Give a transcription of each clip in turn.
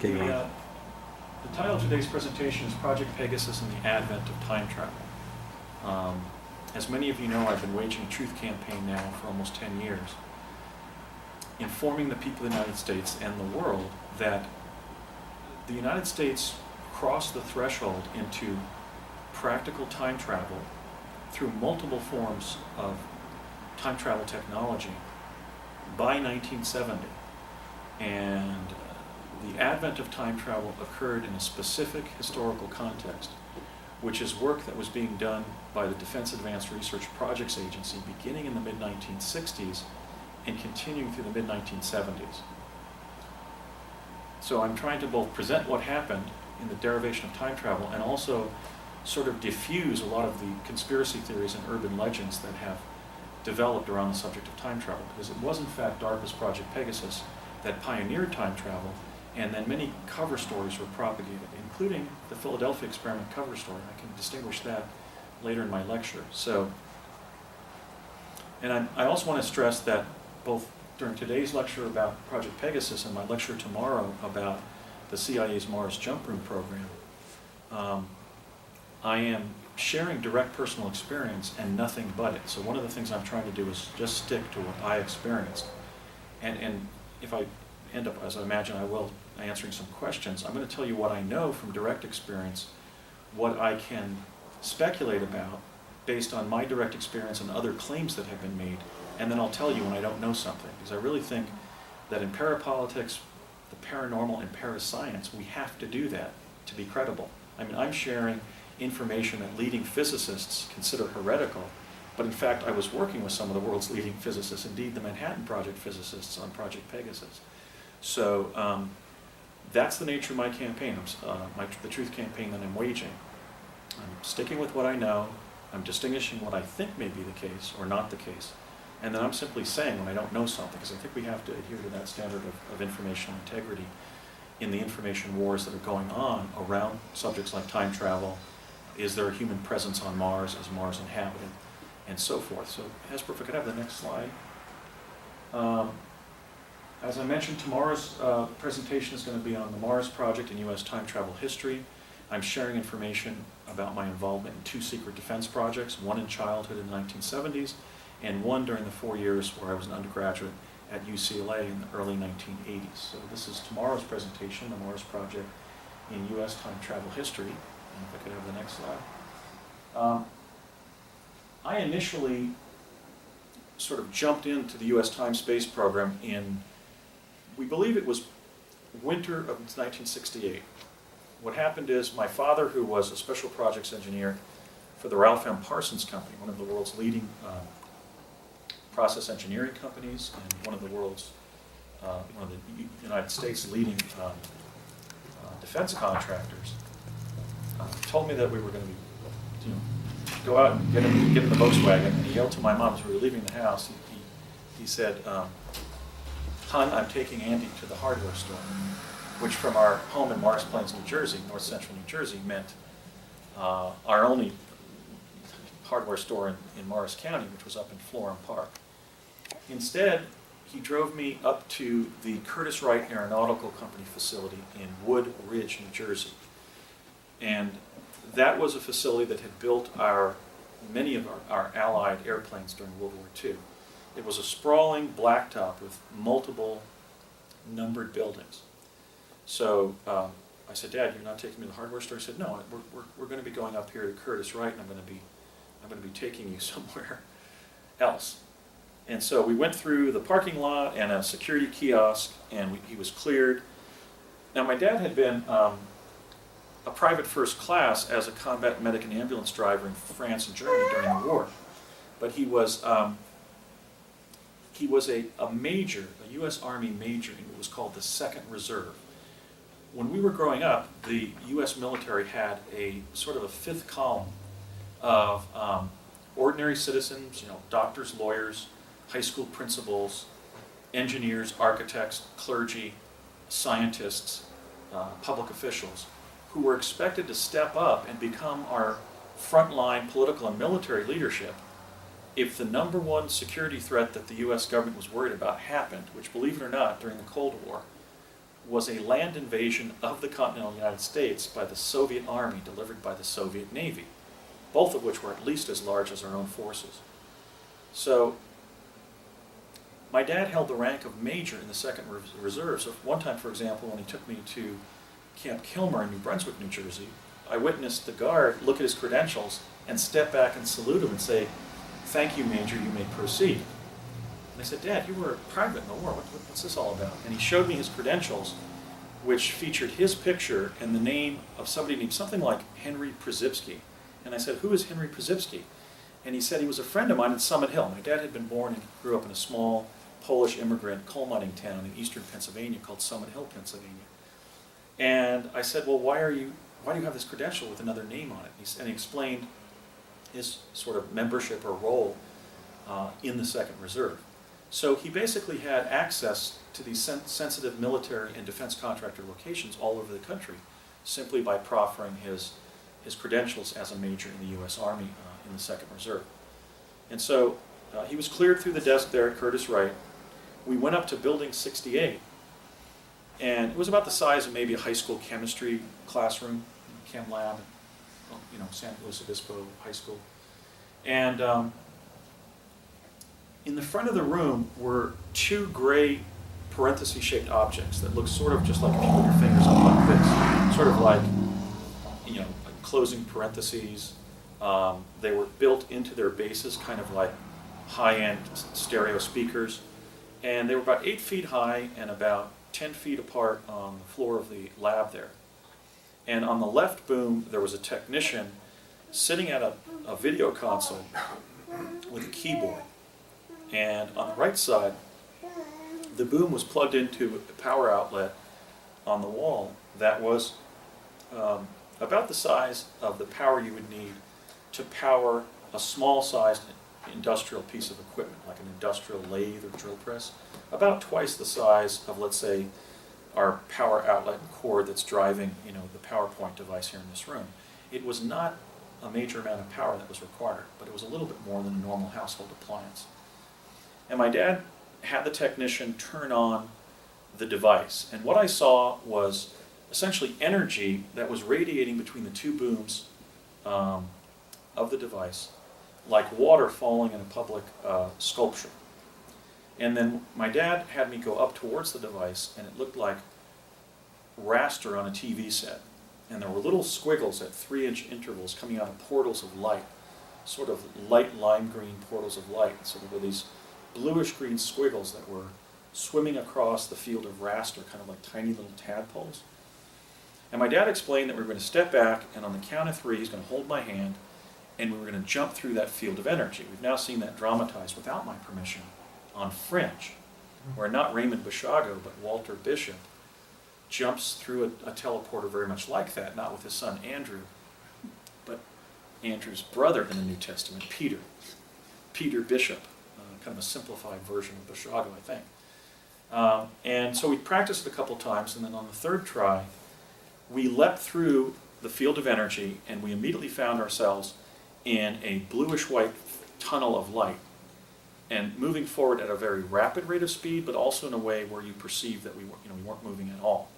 take it. The title of today's presentation is Project Pegasus and the Advent of Time Travel. As many of you know, I've been waging a truth campaign now for almost 10 years, informing the people of the United States and the world that the United States crossed the threshold into practical time travel through multiple forms of time travel technology by 1970. And the advent of time travel occurred in a specific historical context, which is work that was being done by the Defense Advanced Research Projects Agency beginning in the mid-1960s and continuing through the mid-1970s. So I'm trying to both present what happened in the derivation of time travel and also sort of diffuse a lot of the conspiracy theories and urban legends that have developed around the subject of time travel, because it was in fact DARPA's Project Pegasus that pioneered time travel, and then many cover stories were propagated, including the Philadelphia experiment cover story. I can distinguish that later in my lecture. So, and I also want to stress that both during today's lecture about Project Pegasus and my lecture tomorrow about the CIA's Mars Jump Room program, I am sharing direct personal experience and nothing but it. So one of the things I'm trying to do is just stick to what I experienced. And if I end up, as I imagine I will, answering some questions, I'm going to tell you what I know from direct experience, what I can speculate about based on my direct experience and other claims that have been made, and then I'll tell you when I don't know something, because I really think that in parapolitics, the paranormal and parascience, we have to do that to be credible. I mean, I'm sharing information that leading physicists consider heretical, but in fact I was working with some of the world's leading physicists, indeed the Manhattan Project physicists on Project Pegasus. So that's the nature of my campaign, the truth campaign that I'm waging. I'm sticking with what I know, I'm distinguishing what I think may be the case or not the case, and then I'm simply saying when I don't know something, because I think we have to adhere to that standard of informational integrity in the information wars that are going on around subjects like time travel. Is there a human presence on Mars? Is Mars inhabited? And so forth. So, Hesper, if I could have the next slide. As I mentioned, tomorrow's presentation is going to be on the Mars project and U.S. time travel history. I'm sharing information about my involvement in 2 secret defense projects, one in childhood in the 1970s, and one during the 4 years where I was an undergraduate at UCLA in the early 1980s. So this is tomorrow's presentation, the Mars project in U.S. time travel history. And if I could have the next slide. I initially sort of jumped into the U.S. time-space program in, we believe it was winter of 1968. What happened is my father, who was a special projects engineer for the Ralph M. Parsons Company, one of the world's leading process engineering companies and one of the United States leading defense contractors, told me that we were going to go out and get in the Volkswagen, and he yelled to my mom as we were leaving the house. He said, "Hon, I'm taking Andy to the hardware store," which from our home in Morris Plains, New Jersey, north central New Jersey, meant our only hardware store in Morris County, which was up in Florham Park. Instead, he drove me up to the Curtiss-Wright Aeronautical Company facility in Wood Ridge, New Jersey. And that was a facility that had built many of our Allied airplanes during World War II. It was a sprawling blacktop with multiple numbered buildings. So I said, "Dad, you're not taking me to the hardware store?" He said, "No, we're going to be going up here to Curtiss-Wright, and I'm going to be taking you somewhere else." And so we went through the parking lot and a security kiosk, and he was cleared. Now, my dad had been a private first class as a combat medic and ambulance driver in France and Germany during the war. But he was a major, a U.S. Army major in what was called the Second Reserve. When we were growing up, the U.S. military had a sort of a fifth column of ordinary citizens, doctors, lawyers, high school principals, engineers, architects, clergy, scientists, public officials, who were expected to step up and become our frontline political and military leadership if the number one security threat that the U.S. government was worried about happened, which, believe it or not, during the Cold War, was a land invasion of the continental United States by the Soviet Army delivered by the Soviet Navy, both of which were at least as large as our own forces. So my dad held the rank of major in the 2nd Reserve. So one time, for example, when he took me to Camp Kilmer in New Brunswick, New Jersey, I witnessed the guard look at his credentials and step back and salute him and say, "Thank you, Major, you may proceed." And I said, "Dad, you were a private in the war. What's this all about?" And he showed me his credentials, which featured his picture and the name of somebody named something like Henry Przybski. And I said, "Who is Henry Przybski?" And he said he was a friend of mine in Summit Hill. My dad had been born and grew up in a small Polish immigrant coal mining town in eastern Pennsylvania called Summit Hill, Pennsylvania. And I said, "Well, why do you have this credential with another name on it?" And he explained his sort of membership or role in the 2nd Reserve. So he basically had access to these sensitive military and defense contractor locations all over the country simply by proffering his credentials as a major in the U.S. Army in the 2nd Reserve. And so he was cleared through the desk there at Curtis Wright. We went up to Building 68, and it was about the size of maybe a high school chemistry classroom, chem lab, San Luis Obispo High School. And in the front of the room were 2 gray parenthesis-shaped objects that looked sort of just like if you put your fingers up like this, sort of like, like closing parentheses. They were built into their bases, kind of like high-end stereo speakers. And they were about 8 feet high and about 10 feet apart on the floor of the lab there. And on the left boom, there was a technician sitting at a video console with a keyboard. And on the right side, the boom was plugged into a power outlet on the wall that was about the size of the power you would need to power a small-sized industrial piece of equipment, like an industrial lathe or drill press, about twice the size of, let's say, our power outlet and cord that's driving, the PowerPoint device here in this room. It was not a major amount of power that was required, but it was a little bit more than a normal household appliance. And my dad had the technician turn on the device, and what I saw was essentially energy that was radiating between the 2 booms of the device, like water falling in a public sculpture. And then my dad had me go up towards the device, and it looked like raster on a TV set. And there were little squiggles at 3-inch intervals coming out of portals of light, sort of light lime green portals of light. So there were these bluish-green squiggles that were swimming across the field of raster, kind of like tiny little tadpoles. And my dad explained that we were going to step back, and on the count of 3, he's going to hold my hand, and we were going to jump through that field of energy. We've now seen that dramatized without my permission on Fringe, where not Raymond Basiago, but Walter Bishop jumps through a teleporter very much like that, not with his son Andrew, but Andrew's brother in the New Testament, Peter Bishop, kind of a simplified version of Basiago, I think. And so we practiced it a couple times, and then on the 3rd try, we leapt through the field of energy, and we immediately found ourselves in a bluish-white tunnel of light, and moving forward at a very rapid rate of speed, but also in a way where you perceive that we weren't moving at all.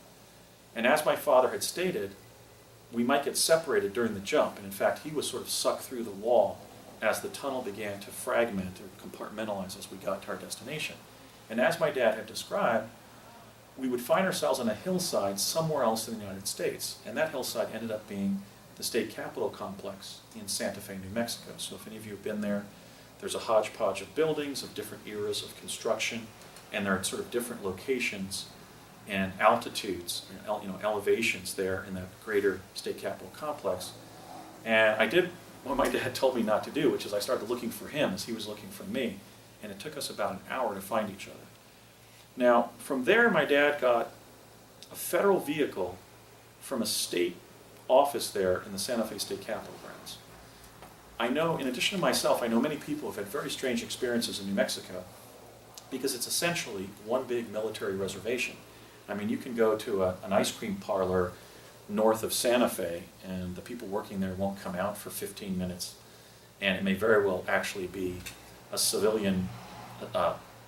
And as my father had stated, we might get separated during the jump, and in fact, he was sort of sucked through the wall as the tunnel began to fragment or compartmentalize as we got to our destination. And as my dad had described, we would find ourselves on a hillside somewhere else in the United States, and that hillside ended up being the state capitol complex in Santa Fe, New Mexico. So if any of you have been there, there's a hodgepodge of buildings of different eras of construction, and there are sort of different locations and altitudes, elevations there in that greater state capitol complex. And I did what my dad told me not to do, which is I started looking for him as he was looking for me, and it took us about an hour to find each other. Now, from there, my dad got a federal vehicle from a state office there in the Santa Fe State Capitol grounds. I know, in addition to myself, I know many people have had very strange experiences in New Mexico because it's essentially one big military reservation. I mean, you can go to an ice cream parlor north of Santa Fe, and the people working there won't come out for 15 minutes, and it may very well actually be a civilian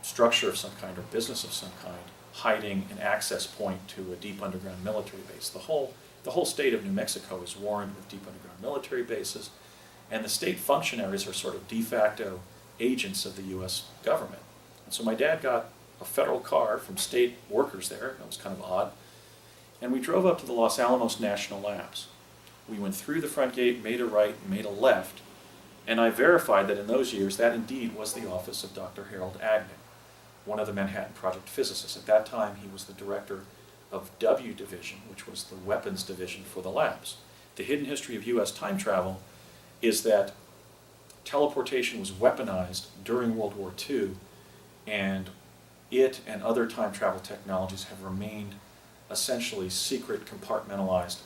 structure of some kind or business of some kind hiding an access point to a deep underground military base. The whole state of New Mexico is warned with deep underground military bases, and the state functionaries are sort of de facto agents of the U.S. government. And so my dad got a federal car from state workers there. That was kind of odd. And we drove up to the Los Alamos National Labs. We went through the front gate, made a right, and made a left, and I verified that in those years that indeed was the office of Dr. Harold Agnew, one of the Manhattan Project physicists. At that time, he was the director of W Division, which was the weapons division for the labs. The hidden history of U.S. time travel is that teleportation was weaponized during World War II, and it and other time travel technologies have remained essentially secret, compartmentalized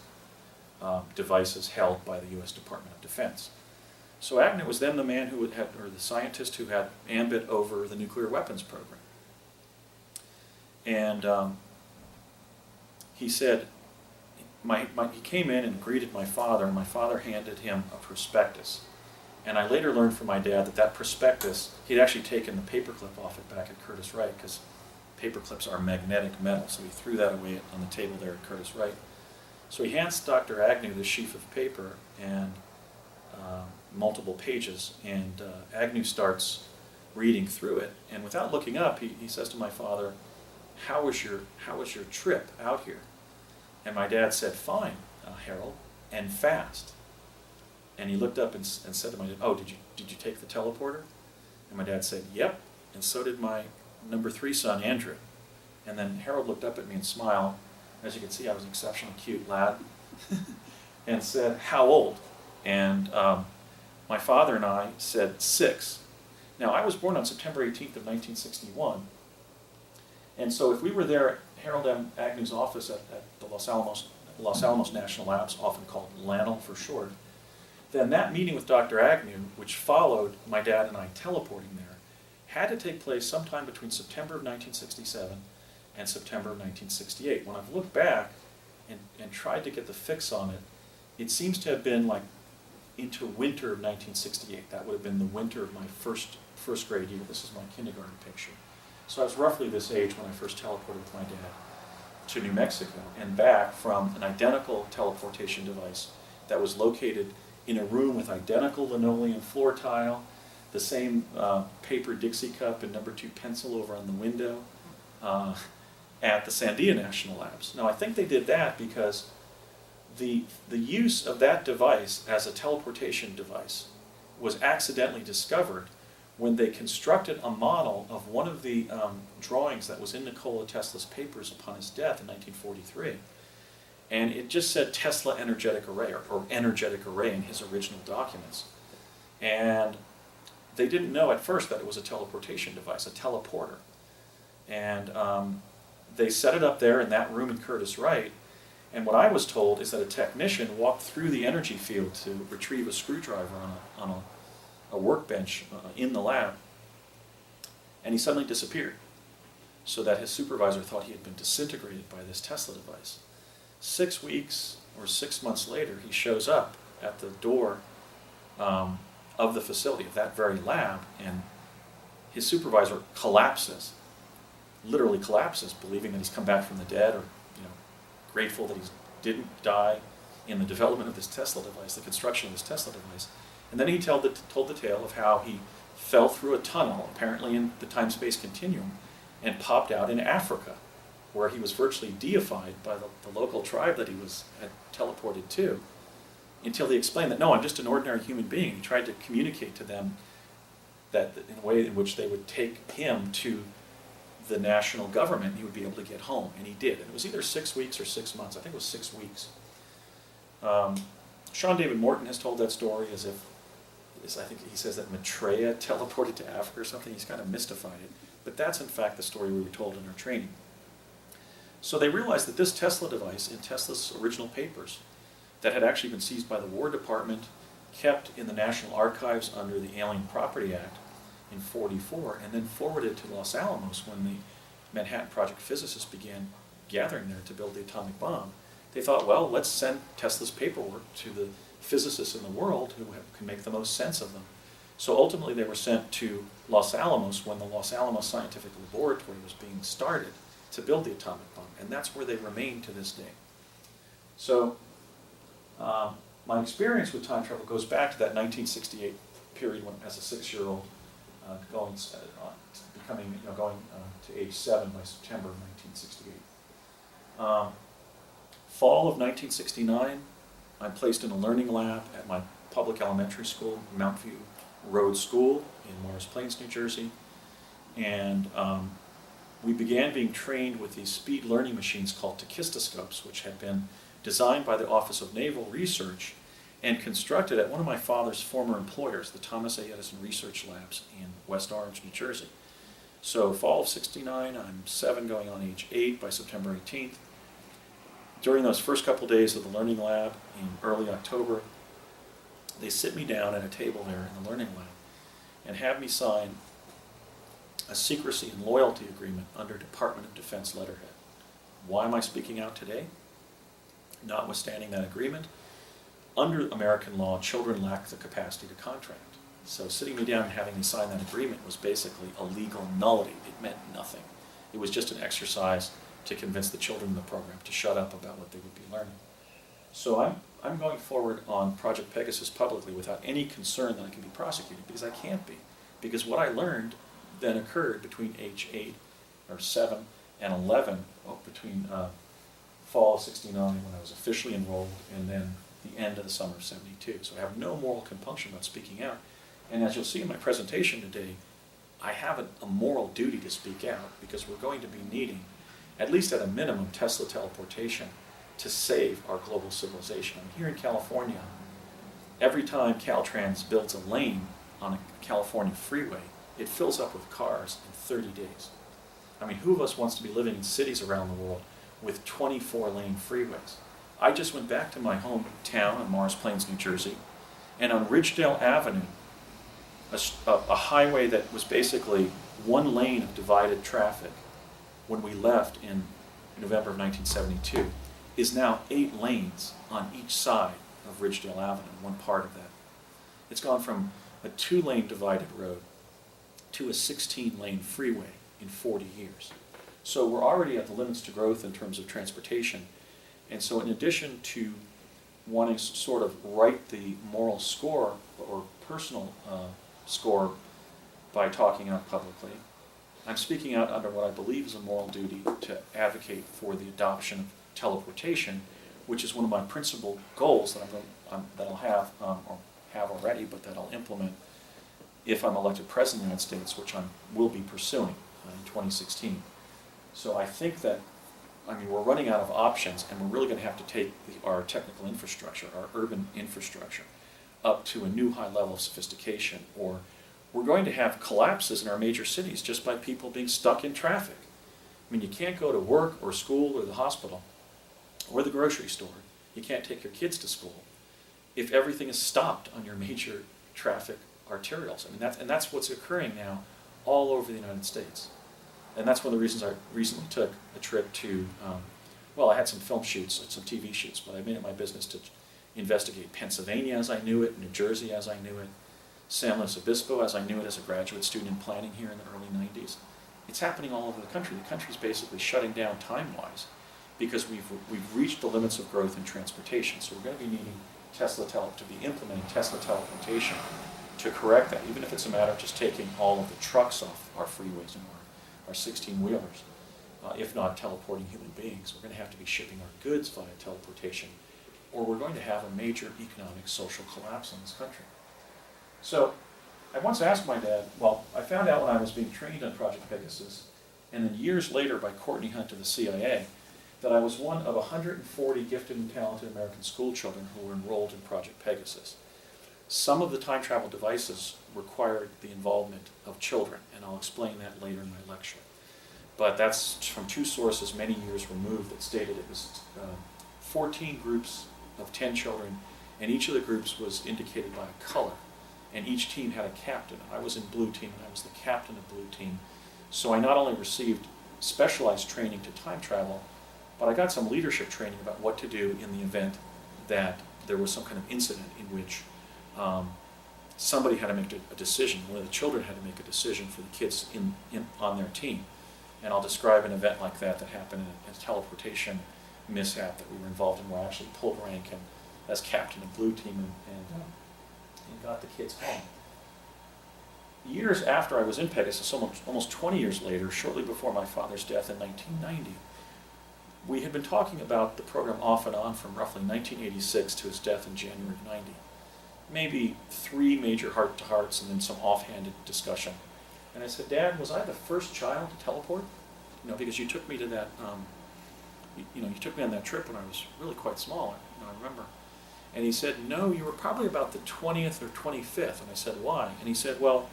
devices held by the U.S. Department of Defense. So Agnew was then the man who had, or the scientist who had ambit over the nuclear weapons program. And he said, he came in and greeted my father, and my father handed him a prospectus. And I later learned from my dad that that prospectus, he'd actually taken the paperclip off it back at Curtiss-Wright, because paperclips are magnetic metal, so he threw that away on the table there at Curtiss-Wright. So he hands Dr. Agnew this sheaf of paper and multiple pages, and Agnew starts reading through it. And without looking up, he says to my father, how was your trip out here? And my dad said, fine, Harold, and fast. And he looked up and said to my dad, oh, did you take the teleporter? And my dad said, yep, and so did my number 3 son, Andrew. And then Harold looked up at me and smiled. As you can see, I was an exceptionally cute lad. And said, how old? And my father and I said 6. Now, I was born on September 18th of 1961. And so if we were there at Harold M. Agnew's office at the Los Alamos National Labs, often called LANL for short, then that meeting with Dr. Agnew, which followed my dad and I teleporting there, had to take place sometime between September of 1967 and September of 1968. When I've looked back and tried to get the fix on it, it seems to have been like into winter of 1968. That would have been the winter of my first grade year. This is my kindergarten picture. So I was roughly this age when I first teleported with my dad to New Mexico and back from an identical teleportation device that was located in a room with identical linoleum floor tile, the same paper Dixie cup and number 2 pencil over on the window at the Sandia National Labs. Now I think they did that because the use of that device as a teleportation device was accidentally discovered when they constructed a model of one of the drawings that was in Nikola Tesla's papers upon his death in 1943. And it just said Tesla energetic array, or energetic array in his original documents. And they didn't know at first that it was a teleportation device, a teleporter. And they set it up there in that room in Curtiss-Wright. And what I was told is that a technician walked through the energy field to retrieve a screwdriver on a workbench in the lab, and he suddenly disappeared, so that his supervisor thought he had been disintegrated by this Tesla device. 6 weeks or 6 months later, he shows up at the door of the facility, of that very lab, and his supervisor collapses, literally collapses, believing that he's come back from the dead, or grateful that he didn't die in the development of this Tesla device, the construction of this Tesla device. And then he told the tale of how he fell through a tunnel, apparently in the time-space continuum, and popped out in Africa, where he was virtually deified by the local tribe that he had teleported to, until he explained that, no, I'm just an ordinary human being. He tried to communicate to them that in a way in which they would take him to the national government, and he would be able to get home, and he did. And it was either 6 weeks or 6 months. I think it was 6 weeks. Sean David Morton has told that story as if, I think he says that Maitreya teleported to Africa or something. He's kind of mystified it. But that's in fact the story we were told in our training. So they realized that this Tesla device, in Tesla's original papers, that had actually been seized by the War Department, kept in the National Archives under the Alien Property Act in '44, and then forwarded to Los Alamos when the Manhattan Project physicists began gathering there to build the atomic bomb. They thought, well, let's send Tesla's paperwork to the physicists in the world who can make the most sense of them. So ultimately they were sent to Los Alamos when the Los Alamos Scientific Laboratory was being started to build the atomic bomb, and that's where they remain to this day. So my experience with time travel goes back to that 1968 period when, as a 6-year-old, going to age 7 by September of 1968. Fall of 1969, I'm placed in a learning lab at my public elementary school, Mount View Road School in Morris Plains, New Jersey, and we began being trained with these speed learning machines called tachistoscopes, which had been designed by the Office of Naval Research and constructed at one of my father's former employers, the Thomas A. Edison Research Labs in West Orange, New Jersey. So fall of '69, I'm 7 going on age 8 by September 18th. During those first couple days of the learning lab in early October, they sit me down at a table there in the learning lab and have me sign a secrecy and loyalty agreement under Department of Defense letterhead. Why am I speaking out today? Notwithstanding that agreement, under American law, children lack the capacity to contract. So sitting me down and having me sign that agreement was basically a legal nullity. It meant nothing. It was just an exercise to convince the children in the program to shut up about what they would be learning. So I'm going forward on Project Pegasus publicly without any concern that I can be prosecuted, because I can't be. Because what I learned then occurred between age 8 or 7 and 11, between fall of '69 when I was officially enrolled and then the end of the summer of '72. So I have no moral compunction about speaking out. And as you'll see in my presentation today, I have a moral duty to speak out, because we're going to be needing, at least at a minimum, Tesla teleportation to save our global civilization. I mean, here in California, every time Caltrans builds a lane on a California freeway, it fills up with cars in 30 days. I mean, who of us wants to be living in cities around the world with 24-lane freeways? I just went back to my hometown in Morris Plains, New Jersey, and on Ridgedale Avenue, a highway that was basically one lane of divided traffic when we left in November of 1972, is now 8 lanes on each side of Ridgedale Avenue, one part of that. It's gone from a 2-lane divided road to a 16-lane freeway in 40 years. So we're already at the limits to growth in terms of transportation. And so in addition to wanting to sort of right the moral score or personal score by talking out publicly, I'm speaking out under what I believe is a moral duty to advocate for the adoption of teleportation, which is one of my principal goals that I'll have, or have already, but that I'll implement if I'm elected President of the United States, which I will be pursuing in 2016. So I think that, we're running out of options, and we're really going to have to take our technical infrastructure, our urban infrastructure, up to a new high level of sophistication, or we're going to have collapses in our major cities just by people being stuck in traffic. I mean, you can't go to work or school or the hospital or the grocery store. You can't take your kids to school if everything is stopped on your major traffic arterials. I mean, that's what's occurring now all over the United States. And that's one of the reasons I recently took a trip to, I had some film shoots, some TV shoots, but I made it my business to investigate Pennsylvania as I knew it, New Jersey as I knew it, San Luis Obispo as I knew it as a graduate student in planning here in the early 90s. It's happening all over the country. The country's basically shutting down time-wise because we've reached the limits of growth in transportation. So we're going to be needing to be implementing Tesla teleportation to correct that, even if it's a matter of just taking all of the trucks off our freeways and our 16-wheelers, if not teleporting human beings. We're going to have to be shipping our goods via teleportation, or we're going to have a major economic, social collapse in this country. So I once asked my dad, I found out when I was being trained on Project Pegasus, and then years later by Courtney Hunt of the CIA, that I was one of 140 gifted and talented American school children who were enrolled in Project Pegasus. Some of the time travel devices required the involvement of children, and I'll explain that later in my lecture. But that's from 2 sources many years removed that stated it was 14 groups of 10 children, and each of the groups was indicated by a color, and each team had a captain. I was in blue team, and I was the captain of blue team. So I not only received specialized training to time travel, but I got some leadership training about what to do in the event that there was some kind of incident in which somebody had to make a decision. One of the children had to make a decision for the kids on their team. And I'll describe an event like that happened in a teleportation mishap that we were involved in, where I actually pulled rank and as captain of blue team and got the kids home. Years after I was in Pegasus, almost 20 years later, shortly before my father's death in 1990, we had been talking about the program off and on from roughly 1986 to his death in January of 90. Maybe 3 major heart-to-hearts and then some offhanded discussion. And I said, Dad, was I the first child to teleport? Because you took me to that, you took me on that trip when I was really quite small, I remember. And he said, no, you were probably about the 20th or 25th. And I said, why? And he said, well,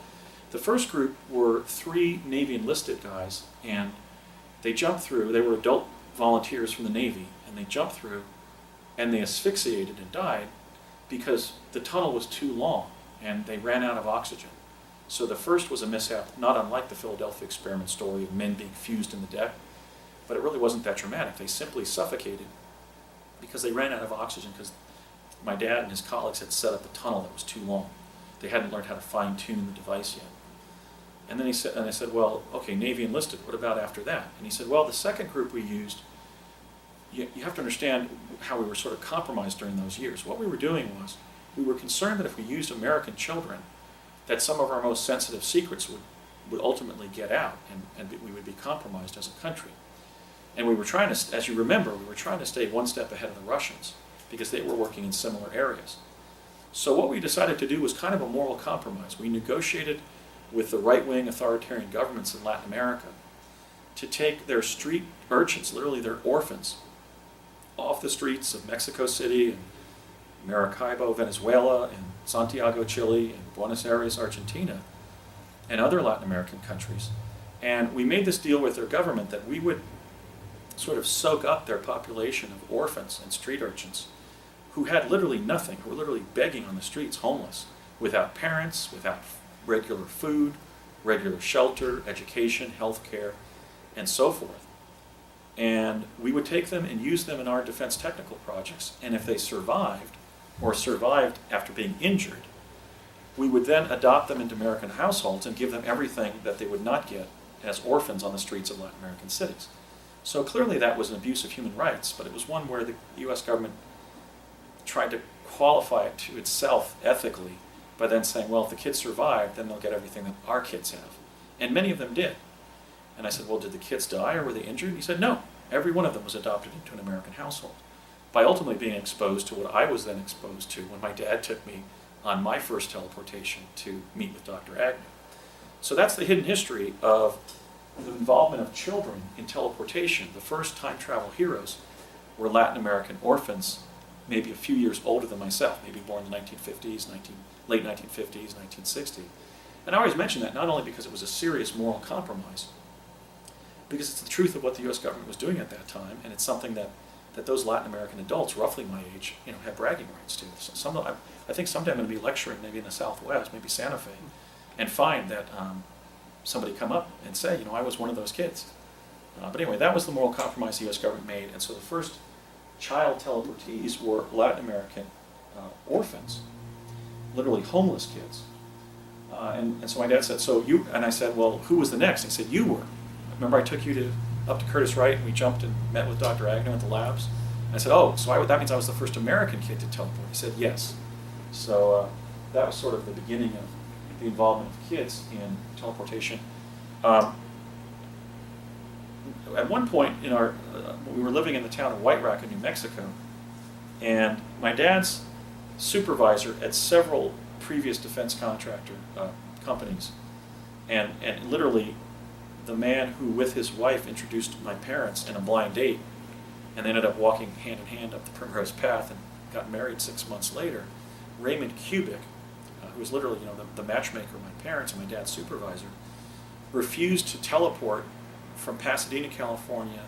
the first group were 3 Navy enlisted guys, and they jumped through. They were adult volunteers from the Navy, and they jumped through, and they asphyxiated and died because the tunnel was too long, and they ran out of oxygen. So the first was a mishap, not unlike the Philadelphia experiment story of men being fused in the deck, but it really wasn't that dramatic. They simply suffocated because they ran out of oxygen because my dad and his colleagues had set up a tunnel that was too long. They hadn't learned how to fine-tune the device yet. And then I said, well, okay, Navy enlisted, what about after that? And he said, well, the second group we used, you have to understand how we were sort of compromised during those years. What we were doing was, we were concerned that if we used American children, that some of our most sensitive secrets would ultimately get out, and we would be compromised as a country. And we were trying to, as you remember, we were trying to stay one step ahead of the Russians, because they were working in similar areas. So what we decided to do was kind of a moral compromise. We negotiated with the right-wing authoritarian governments in Latin America to take their street urchins, literally their orphans, off the streets of Mexico City and Maracaibo, Venezuela, and Santiago, Chile, and Buenos Aires, Argentina, and other Latin American countries. And we made this deal with their government that we would sort of soak up their population of orphans and street urchins who had literally nothing, who were literally begging on the streets, homeless, without parents, without regular food, regular shelter, education, health care, and so forth. And we would take them and use them in our defense technical projects. And if they survived, or survived after being injured, we would then adopt them into American households and give them everything that they would not get as orphans on the streets of Latin American cities. So clearly that was an abuse of human rights, but it was one where the US government tried to qualify it to itself ethically by then saying, well, if the kids survive, then they'll get everything that our kids have. And many of them did. And I said, well, did the kids die or were they injured? And he said, no, every one of them was adopted into an American household, by ultimately being exposed to what I was then exposed to when my dad took me on my first teleportation to meet with Dr. Agnew. So that's the hidden history of the involvement of children in teleportation. The first time travel heroes were Latin American orphans, maybe a few years older than myself, maybe born in the 1950s, late 1950s, 1960. And I always mention that not only because it was a serious moral compromise, because it's the truth of what the US government was doing at that time, and it's something that those Latin American adults, roughly my age, have bragging rights to. So I think someday I'm going to be lecturing maybe in the Southwest, maybe Santa Fe, and find that somebody come up and say, I was one of those kids. But anyway, that was the moral compromise the US government made, and so the first child teleportees were Latin American orphans, literally homeless kids. And so my dad said, so you, and I said, well, who was the next? And he said, you were. Remember I took you up to Curtis Wright and we jumped and met with Dr. Agnew at the labs? And I said, oh, so that means I was the first American kid to teleport. He said, yes. So that was sort of the beginning of the involvement of kids in teleportation. At one point in we were living in the town of White Rock in New Mexico, and my dad's supervisor at several previous defense contractor companies, and literally the man who with his wife introduced my parents in a blind date, and they ended up walking hand in hand up the Primrose Path and got married 6 months later, Raymond Kubik, who was literally the matchmaker of my parents and my dad's supervisor, refused to teleport from Pasadena, California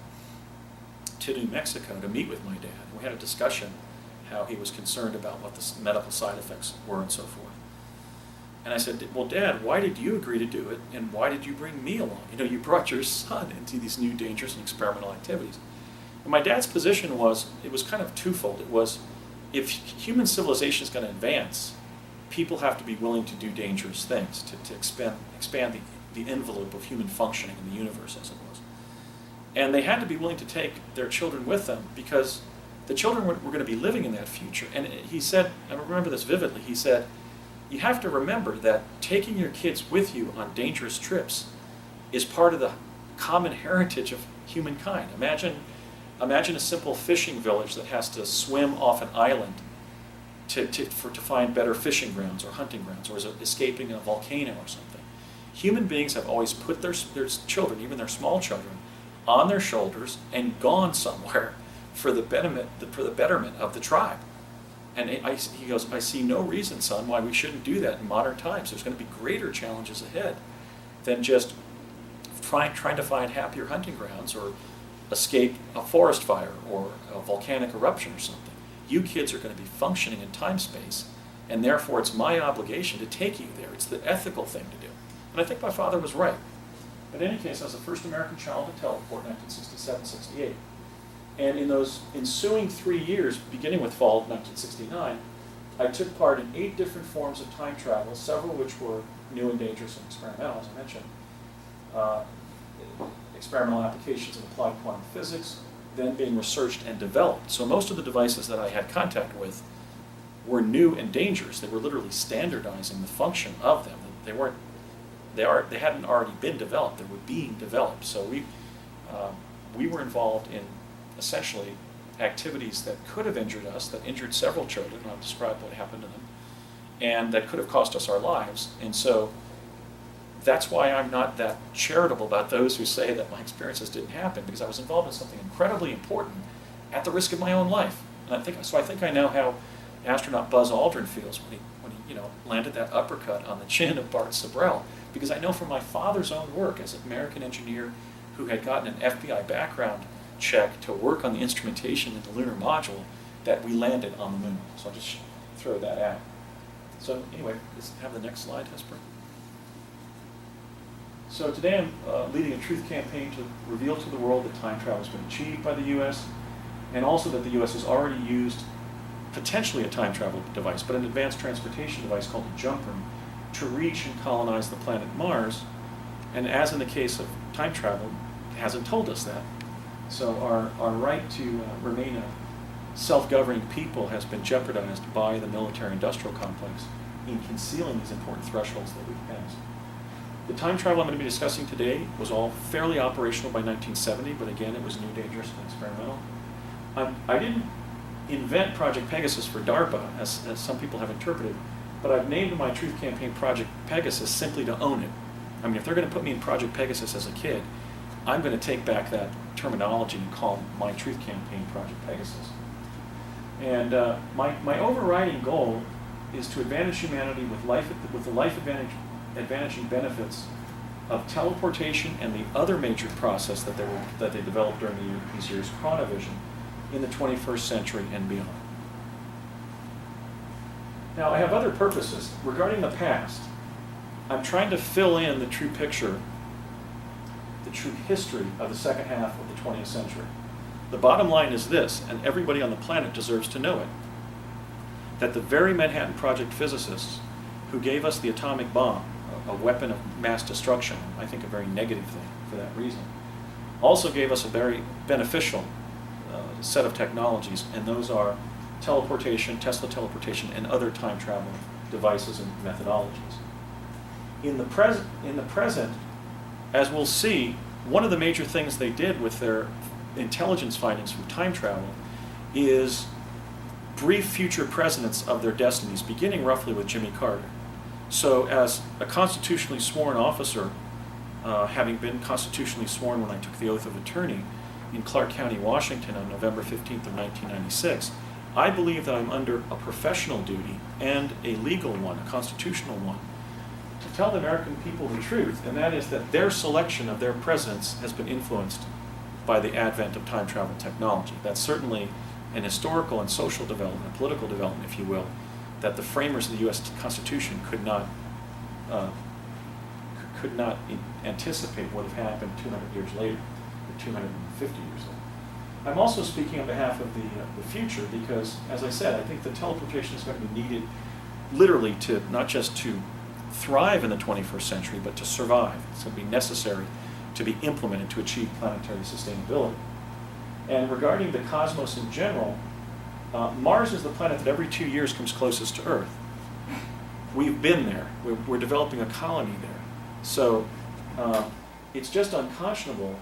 to New Mexico to meet with my dad. And we had a discussion how he was concerned about what the medical side effects were and so forth. And I said, well, Dad, why did you agree to do it, and why did you bring me along? You brought your son into these new dangerous and experimental activities. And my dad's position was, it was kind of twofold. It was, if human civilization is going to advance, people have to be willing to do dangerous things, to expand the envelope of human functioning in the universe, as it was. And they had to be willing to take their children with them because the children were going to be living in that future. And he said, I remember this vividly, he said, you have to remember that taking your kids with you on dangerous trips is part of the common heritage of humankind. Imagine a simple fishing village that has to swim off an island to find better fishing grounds or hunting grounds, or is escaping a volcano or something. Human beings have always put their children, even their small children, on their shoulders and gone somewhere for the betterment of the tribe. And he goes, I see no reason, son, why we shouldn't do that in modern times. There's going to be greater challenges ahead than just trying to find happier hunting grounds or escape a forest fire or a volcanic eruption or something. You kids are going to be functioning in time-space, and therefore it's my obligation to take you there. It's the ethical thing to do. And I think my father was right. In any case, I was the first American child to teleport in 1967-68. And in those ensuing 3 years, beginning with fall of 1969, I took part in 8 different forms of time travel, several of which were new and dangerous and experimental, as I mentioned. Experimental applications of applied quantum physics, then being researched and developed. So most of the devices that I had contact with were new and dangerous. They were literally standardizing the function of them. They hadn't already been developed. They were being developed. So we were involved in essentially activities that could have injured us, that injured several children. I'll describe what happened to them, and that could have cost us our lives. And so that's why I'm not that charitable about those who say that my experiences didn't happen, because I was involved in something incredibly important at the risk of my own life. And I think I know how astronaut Buzz Aldrin feels when he landed that uppercut on the chin of Bart Sibrel, because I know from my father's own work as an American engineer who had gotten an FBI background check to work on the instrumentation in the lunar module that we landed on the moon. So I'll just throw that out. So anyway, let's have the next slide, Hesper. So today I'm leading a truth campaign to reveal to the world that time travel has been achieved by the U.S. and also that the U.S. has already used potentially a time travel device, but an advanced transportation device called a jump room to reach and colonize the planet Mars. And as in the case of time travel, it hasn't told us that. So our right to remain a self-governing people has been jeopardized by the military-industrial complex in concealing these important thresholds that we've passed. The time travel I'm going to be discussing today was all fairly operational by 1970, but again, it was new, dangerous, and experimental. I didn't invent Project Pegasus for DARPA, as some people have interpreted, but I've named my truth campaign Project Pegasus simply to own it. I mean, if they're going to put me in Project Pegasus as a kid, I'm going to take back that terminology and call my truth campaign Project Pegasus. And my overriding goal is to advantage humanity with the life advantaging benefits of teleportation and the other major process that they developed during these years, chronovision, in the 21st century and beyond. Now, I have other purposes. Regarding the past, I'm trying to fill in the true picture, the true history of the second half of the 20th century. The bottom line is this, and everybody on the planet deserves to know it, that the very Manhattan Project physicists who gave us the atomic bomb, a weapon of mass destruction, I think a very negative thing for that reason, also gave us a very beneficial set of technologies, and those are teleportation, Tesla teleportation, and other time travel devices and methodologies. In the present, as we'll see, one of the major things they did with their intelligence findings from time travel is brief future presidents of their destinies, beginning roughly with Jimmy Carter. So as a constitutionally sworn officer, having been constitutionally sworn when I took the oath of attorney in Clark County, Washington on November 15th of 1996, I believe that I'm under a professional duty and a legal one, a constitutional one, to tell the American people the truth, and that is that their selection of their presidents has been influenced by the advent of time travel technology. That's certainly an historical and social development, a political development, if you will, that the framers of the U.S. Constitution could not anticipate would have happened 200 years later, or 250 years later. I'm also speaking on behalf of the future because, as I said, I think that teleportation is going to be needed literally to not just to thrive in the 21st century, but to survive. It's going to be necessary to be implemented to achieve planetary sustainability. And regarding the cosmos in general, Mars is the planet that every 2 years comes closest to Earth. We've been there. We're developing a colony there. So it's just unconscionable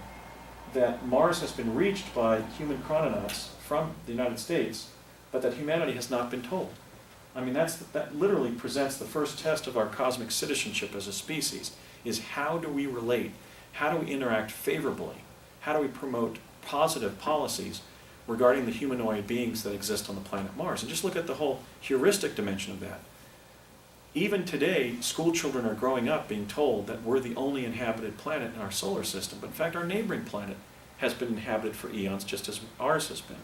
that Mars has been reached by human chrononauts from the United States, but that humanity has not been told. I mean, that literally presents the first test of our cosmic citizenship as a species, is how do we relate? How do we interact favorably? How do we promote positive policies regarding the humanoid beings that exist on the planet Mars? And just look at the whole heuristic dimension of that. Even today, school children are growing up being told that we're the only inhabited planet in our solar system, but in fact our neighboring planet has been inhabited for eons just as ours has been.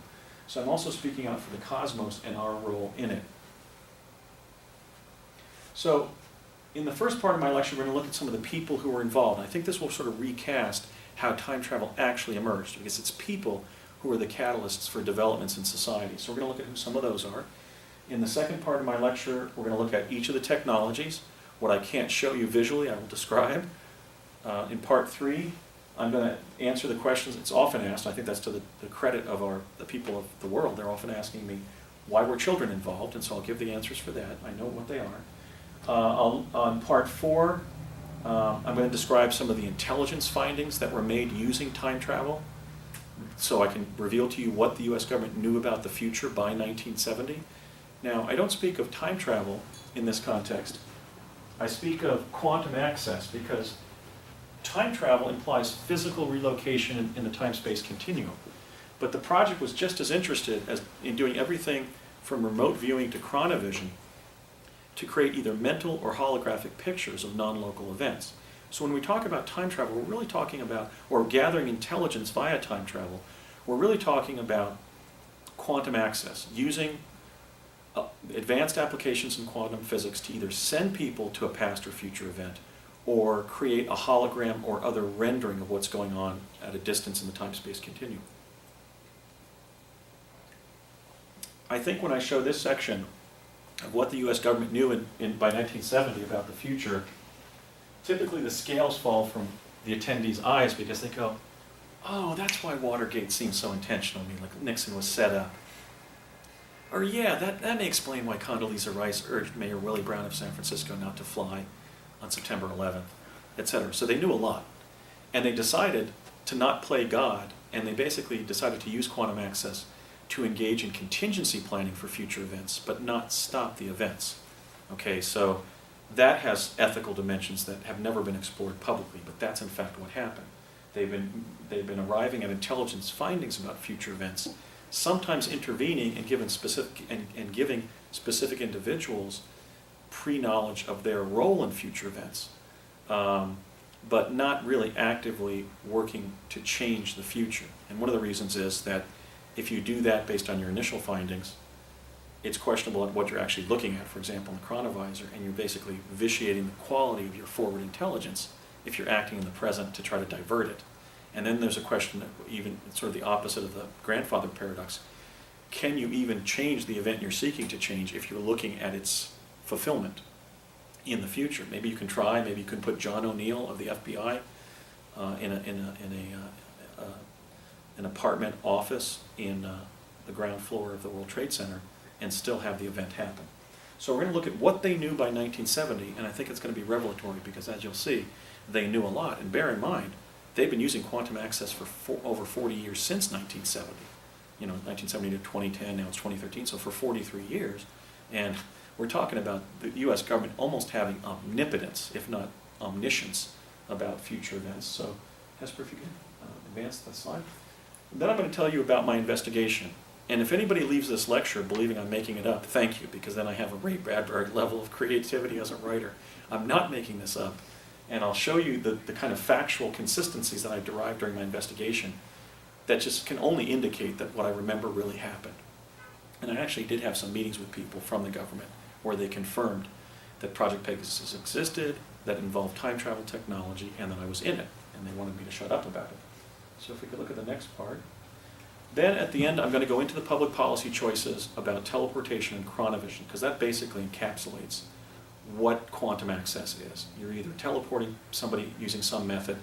So I'm also speaking out for the cosmos and our role in it. So in the first part of my lecture, we're going to look at some of the people who were involved. I think this will sort of recast how time travel actually emerged, because it's people who are the catalysts for developments in society. So we're going to look at who some of those are. In the second part of my lecture, we're going to look at each of the technologies. What I can't show you visually, I will describe. In part 3, I'm going to answer the questions. It's often asked, I think that's to the credit of the people of the world. They're often asking me, why were children involved? And so I'll give the answers for that. I know what they are. On part 4, I'm going to describe some of the intelligence findings that were made using time travel, so I can reveal to you what the US government knew about the future by 1970. Now, I don't speak of time travel in this context. I speak of quantum access, because time travel implies physical relocation in the time-space continuum. But the project was just as interested in doing everything from remote viewing to chronovision to create either mental or holographic pictures of non-local events. So when we talk about time travel, we're really talking about, or gathering intelligence via time travel, we're really talking about quantum access, using advanced applications in quantum physics to either send people to a past or future event, or create a hologram or other rendering of what's going on at a distance in the time-space continuum. I think when I show this section of what the US government knew by 1970 about the future, typically the scales fall from the attendees' eyes, because they go, oh, that's why Watergate seems so intentional. I mean, like Nixon was set up. Or yeah, that may explain why Condoleezza Rice urged Mayor Willie Brown of San Francisco not to fly on September 11th, etc. So they knew a lot. And they decided to not play God, and they basically decided to use quantum access to engage in contingency planning for future events, but not stop the events. Okay, so that has ethical dimensions that have never been explored publicly, but that's in fact what happened. They've been arriving at intelligence findings about future events, sometimes intervening and giving specific individuals pre-knowledge of their role in future events, but not really actively working to change the future. And one of the reasons is that if you do that based on your initial findings, it's questionable at what you're actually looking at, for example, in the chronovisor, and you're basically vitiating the quality of your forward intelligence if you're acting in the present to try to divert it. And then there's a question that even sort of the opposite of the grandfather paradox. Can you even change the event you're seeking to change if you're looking at its fulfillment in the future? Maybe you can try, maybe you can put John O'Neill of the FBI in an apartment office in the ground floor of the World Trade Center and still have the event happen. So we're going to look at what they knew by 1970, and I think it's going to be revelatory because, as you'll see, they knew a lot. And bear in mind, they've been using quantum access for over 40 years since 1970. 1970 to 2010, now it's 2013, so for 43 years. And we're talking about the US government almost having omnipotence, if not omniscience, about future events. So, Hesper, if you can advance that slide. Then I'm going to tell you about my investigation. And if anybody leaves this lecture believing I'm making it up, thank you, because then I have a Ray Bradbury level of creativity as a writer. I'm not making this up. And I'll show you the kind of factual consistencies that I derived during my investigation that just can only indicate that what I remember really happened. And I actually did have some meetings with people from the government where they confirmed that Project Pegasus existed, that involved time travel technology, and that I was in it. And they wanted me to shut up about it. So if we could look at the next part. Then at the end, I'm going to go into the public policy choices about teleportation and chronovision, because that basically encapsulates what quantum access is. You're either teleporting somebody using some method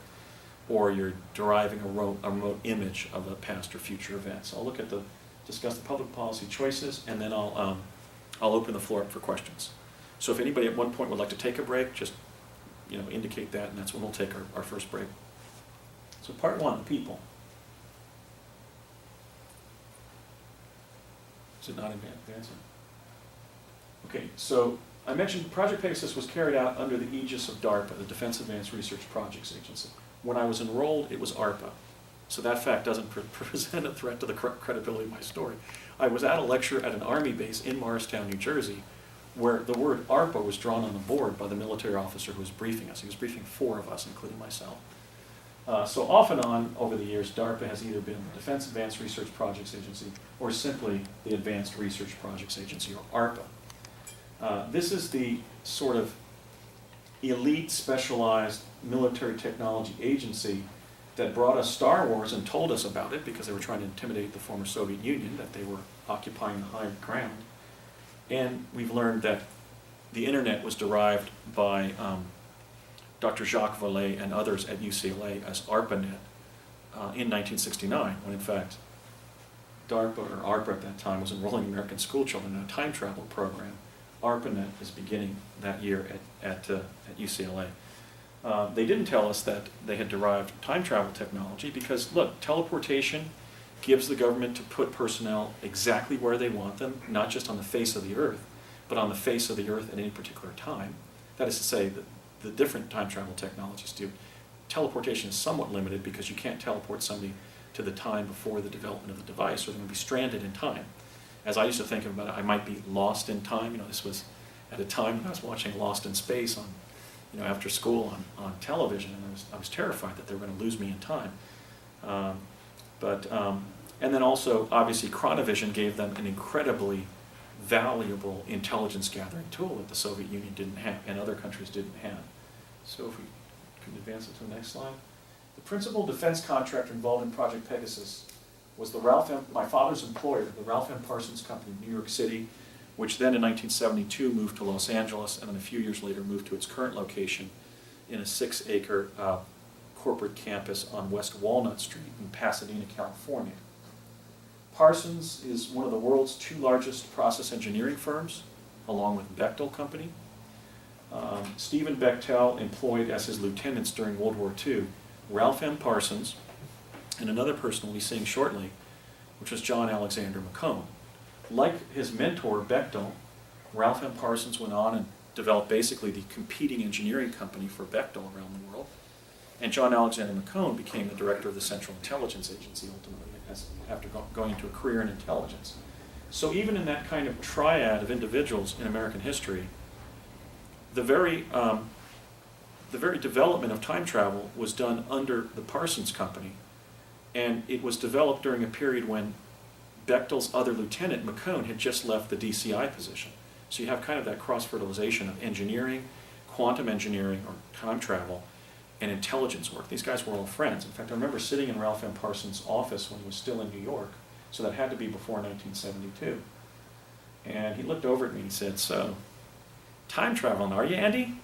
or you're deriving a remote image of a past or future event. So I'll discuss the public policy choices, and then I'll open the floor up for questions. So if anybody at one point would like to take a break, just indicate that, and that's when we'll take our first break. So part one, the people. Is it not advancing? Okay, so I mentioned Project Pegasus was carried out under the aegis of DARPA, the Defense Advanced Research Projects Agency. When I was enrolled, it was ARPA. So that fact doesn't present a threat to the credibility of my story. I was at a lecture at an Army base in Morristown, New Jersey, where the word ARPA was drawn on the board by the military officer who was briefing us. He was briefing 4 of us, including myself. So off and on over the years, DARPA has either been the Defense Advanced Research Projects Agency or simply the Advanced Research Projects Agency, or ARPA. This is the sort of elite specialized military technology agency that brought us Star Wars and told us about it because they were trying to intimidate the former Soviet Union, that they were occupying the higher ground. And we've learned that the internet was derived by Dr. Jacques Vallée and others at UCLA as ARPANET in 1969, when in fact DARPA, or ARPA at that time, was enrolling American schoolchildren in a time travel program. ARPANET is beginning that year at UCLA. They didn't tell us that they had derived time travel technology because, look, teleportation gives the government to put personnel exactly where they want them, not just on the face of the earth, but on the face of the earth at any particular time. That is to say, that the different time travel technologies do. Teleportation is somewhat limited because you can't teleport somebody to the time before the development of the device, or they're going to be stranded in time. As I used to think about it, I might be lost in time. This was at a time when I was watching Lost in Space on, after school on television, and I was terrified that they were going to lose me in time. And then also, obviously, Chronovision gave them an incredibly valuable intelligence gathering tool that the Soviet Union didn't have and other countries didn't have. So if we could advance it to the next slide. The principal defense contractor involved in Project Pegasus was my father's employer, the Ralph M. Parsons Company in New York City, which then in 1972 moved to Los Angeles, and then a few years later moved to its current location in a 6-acre corporate campus on West Walnut Street in Pasadena, California. Parsons is one of the world's 2 largest process engineering firms, along with Bechtel Company. Stephen Bechtel employed as his lieutenants during World War II Ralph M. Parsons and another person we'll be seeing shortly, which was John Alexander McCone. Like his mentor, Bechtel, Ralph M. Parsons went on and developed basically the competing engineering company for Bechtel around the world. And John Alexander McCone became the director of the Central Intelligence Agency ultimately, after going into a career in intelligence. So even in that kind of triad of individuals in American history, the very development of time travel was done under the Parsons Company, and it was developed during a period when Bechtel's other lieutenant, McCone, had just left the DCI position. So you have kind of that cross-fertilization of engineering, quantum engineering, or time travel, and intelligence work. These guys were all friends. In fact, I remember sitting in Ralph M. Parsons' office when he was still in New York, so that had to be before 1972. And he looked over at me and he said, "So, time traveling, are you, Andy?"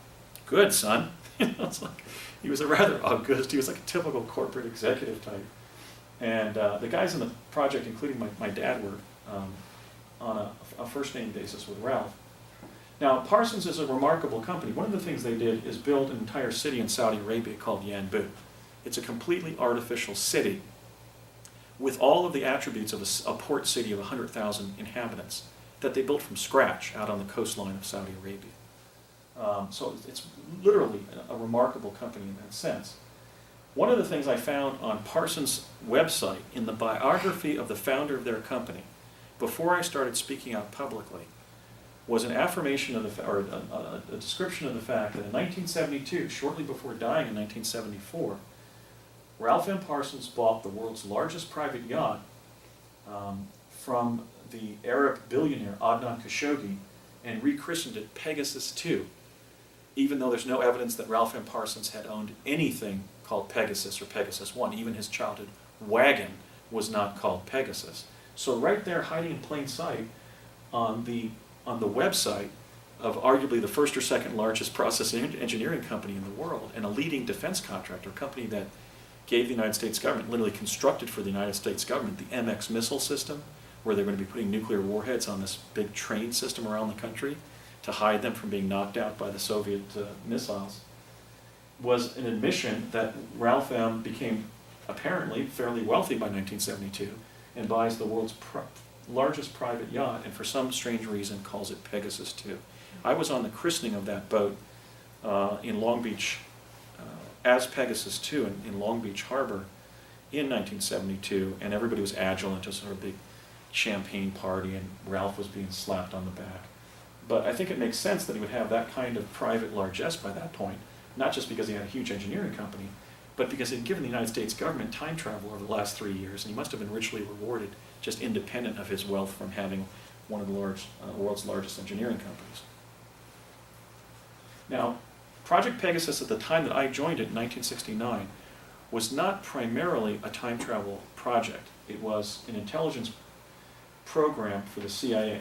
"Good, son." It's like, he was a rather august, he was like a typical corporate executive type. And the guys in the project, including my dad, were on a first-name basis with Ralph. Now, Parsons is a remarkable company. One of the things they did is build an entire city in Saudi Arabia called Yanbu. It's a completely artificial city with all of the attributes of a port city of 100,000 inhabitants that they built from scratch out on the coastline of Saudi Arabia. So it's literally a remarkable company in that sense. One of the things I found on Parsons' website in the biography of the founder of their company, before I started speaking out publicly, was an affirmation of a description of the fact that in 1972, shortly before dying in 1974, Ralph M. Parsons bought the world's largest private yacht from the Arab billionaire Adnan Khashoggi and rechristened it Pegasus II, even though there's no evidence that Ralph M. Parsons had owned anything called Pegasus or Pegasus I. Even his childhood wagon was not called Pegasus. So right there, hiding in plain sight on the website of arguably the first or second largest process engineering company in the world, and a leading defense contractor, a company that gave the United States government, literally constructed for the United States government, the MX missile system, where they're going to be putting nuclear warheads on this big train system around the country to hide them from being knocked out by the Soviet missiles, was an admission that Ralph M. became apparently fairly wealthy by 1972 and buys the world's largest private yacht, and for some strange reason calls it Pegasus 2. I was on the christening of that boat in Long Beach, as Pegasus 2 in Long Beach Harbor in 1972, and everybody was agile into sort of a big champagne party, and Ralph was being slapped on the back. But I think it makes sense that he would have that kind of private largesse by that point, not just because he had a huge engineering company, but because he'd given the United States government time travel over the last 3 years, and he must have been richly rewarded, just independent of his wealth from having one of the world's largest engineering companies. Now, Project Pegasus at the time that I joined it in 1969 was not primarily a time travel project. It was an intelligence program for the CIA.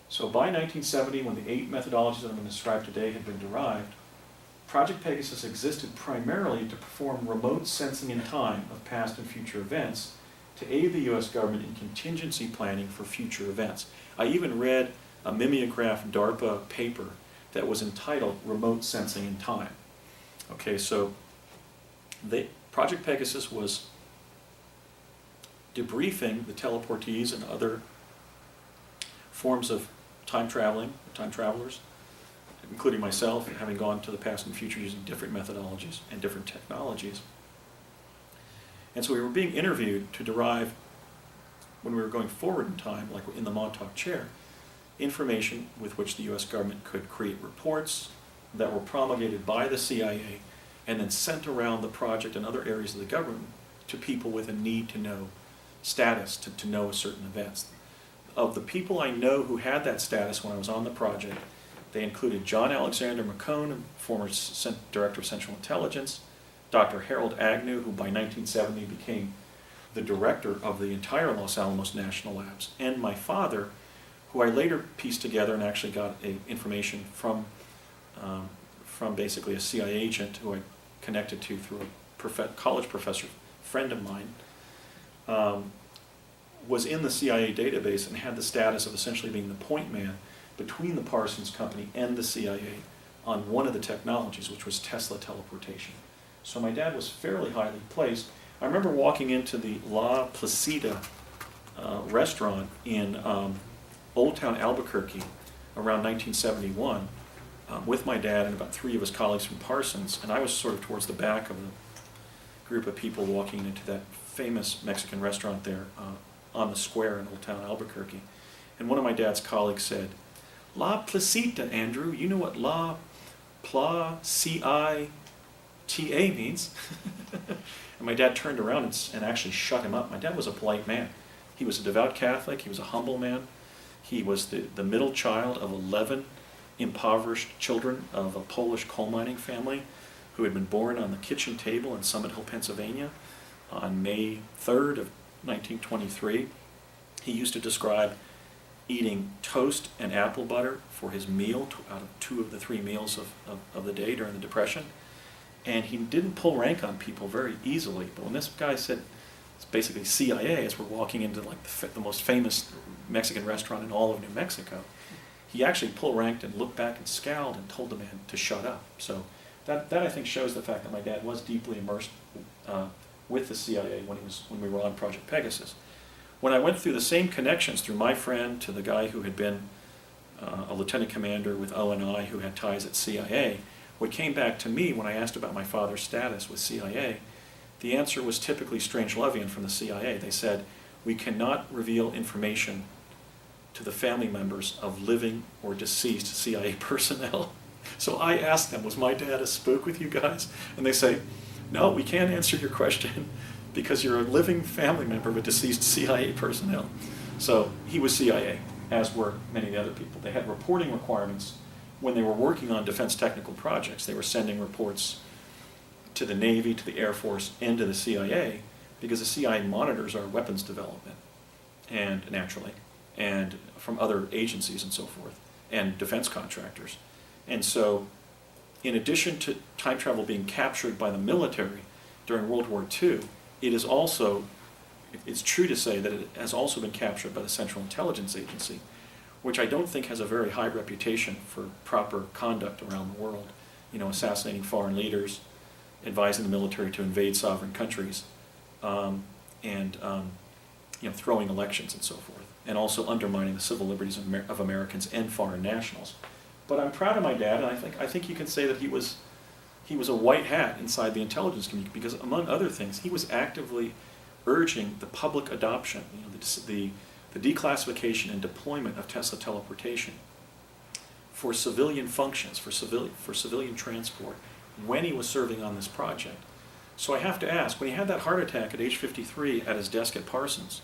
So by 1970, when the 8 methodologies that I'm going to describe today had been derived, Project Pegasus existed primarily to perform remote sensing in time of past and future events to aid the US government in contingency planning for future events. I even read a mimeographed DARPA paper that was entitled Remote Sensing in Time. Okay, so Project Pegasus was debriefing the teleportees and other forms of time travelers, including myself, having gone to the past and future using different methodologies and different technologies. And so we were being interviewed to derive, when we were going forward in time, like in the Montauk chair, information with which the US government could create reports that were promulgated by the CIA and then sent around the project and other areas of the government to people with a need to know status, to know certain events. Of the people I know who had that status when I was on the project, they included John Alexander McCone, former Director of Central Intelligence, Dr. Harold Agnew, who by 1970 became the director of the entire Los Alamos National Labs, and my father, who I later pieced together and actually got information from basically a CIA agent who I connected to through a college professor friend of mine, was in the CIA database and had the status of essentially being the point man between the Parsons Company and the CIA on one of the technologies, which was Tesla teleportation. So my dad was fairly highly placed. I remember walking into the La Placida restaurant in Old Town Albuquerque around 1971 with my dad and about 3 of his colleagues from Parsons, and I was sort of towards the back of the group of people walking into that famous Mexican restaurant there on the square in Old Town Albuquerque. And one of my dad's colleagues said, "La Placita, Andrew, you know what La Placita means?" And my dad turned around and actually shut him up. My dad was a polite man. He was a devout Catholic, he was a humble man. He was the middle child of 11 impoverished children of a Polish coal mining family who had been born on the kitchen table in Summit Hill, Pennsylvania on May 3rd of 1923. He used to describe eating toast and apple butter for his meal out of 2 of the 3 meals of the day during the Depression. And he didn't pull rank on people very easily. But when this guy said, it's basically CIA, as we're walking into like the most famous Mexican restaurant in all of New Mexico, he actually pull ranked and looked back and scowled and told the man to shut up. So that I think shows the fact that my dad was deeply immersed with the CIA when we were on Project Pegasus. When I went through the same connections through my friend to the guy who had been a lieutenant commander with O&I who had ties at CIA, what came back to me when I asked about my father's status with CIA, the answer was typically Strangelovian from the CIA. They said, "We cannot reveal information to the family members of living or deceased CIA personnel." So I asked them, was my dad a spook with you guys? And they say, "No, we can't answer your question because you're a living family member of a deceased CIA personnel." So he was CIA, as were many of the other people. They had reporting requirements when they were working on defense technical projects. They were sending reports to the Navy, to the Air Force, and to the CIA, because the CIA monitors our weapons development, and naturally, and from other agencies and so forth, and defense contractors. And so, in addition to time travel being captured by the military during World War II, it is also, it's true to say that it has also been captured by the Central Intelligence Agency, which I don't think has a very high reputation for proper conduct around the world. You know, assassinating foreign leaders, advising the military to invade sovereign countries, and you know, throwing elections and so forth, and also undermining the civil liberties of Americans and foreign nationals. But I'm proud of my dad, and I think you can say that he was a white hat inside the intelligence community, because among other things, he was actively urging the public adoption, you know, the declassification and deployment of Tesla teleportation for civilian functions, for civilian transport, when he was serving on this project. So I have to ask, when he had that heart attack at age 53 at his desk at Parsons,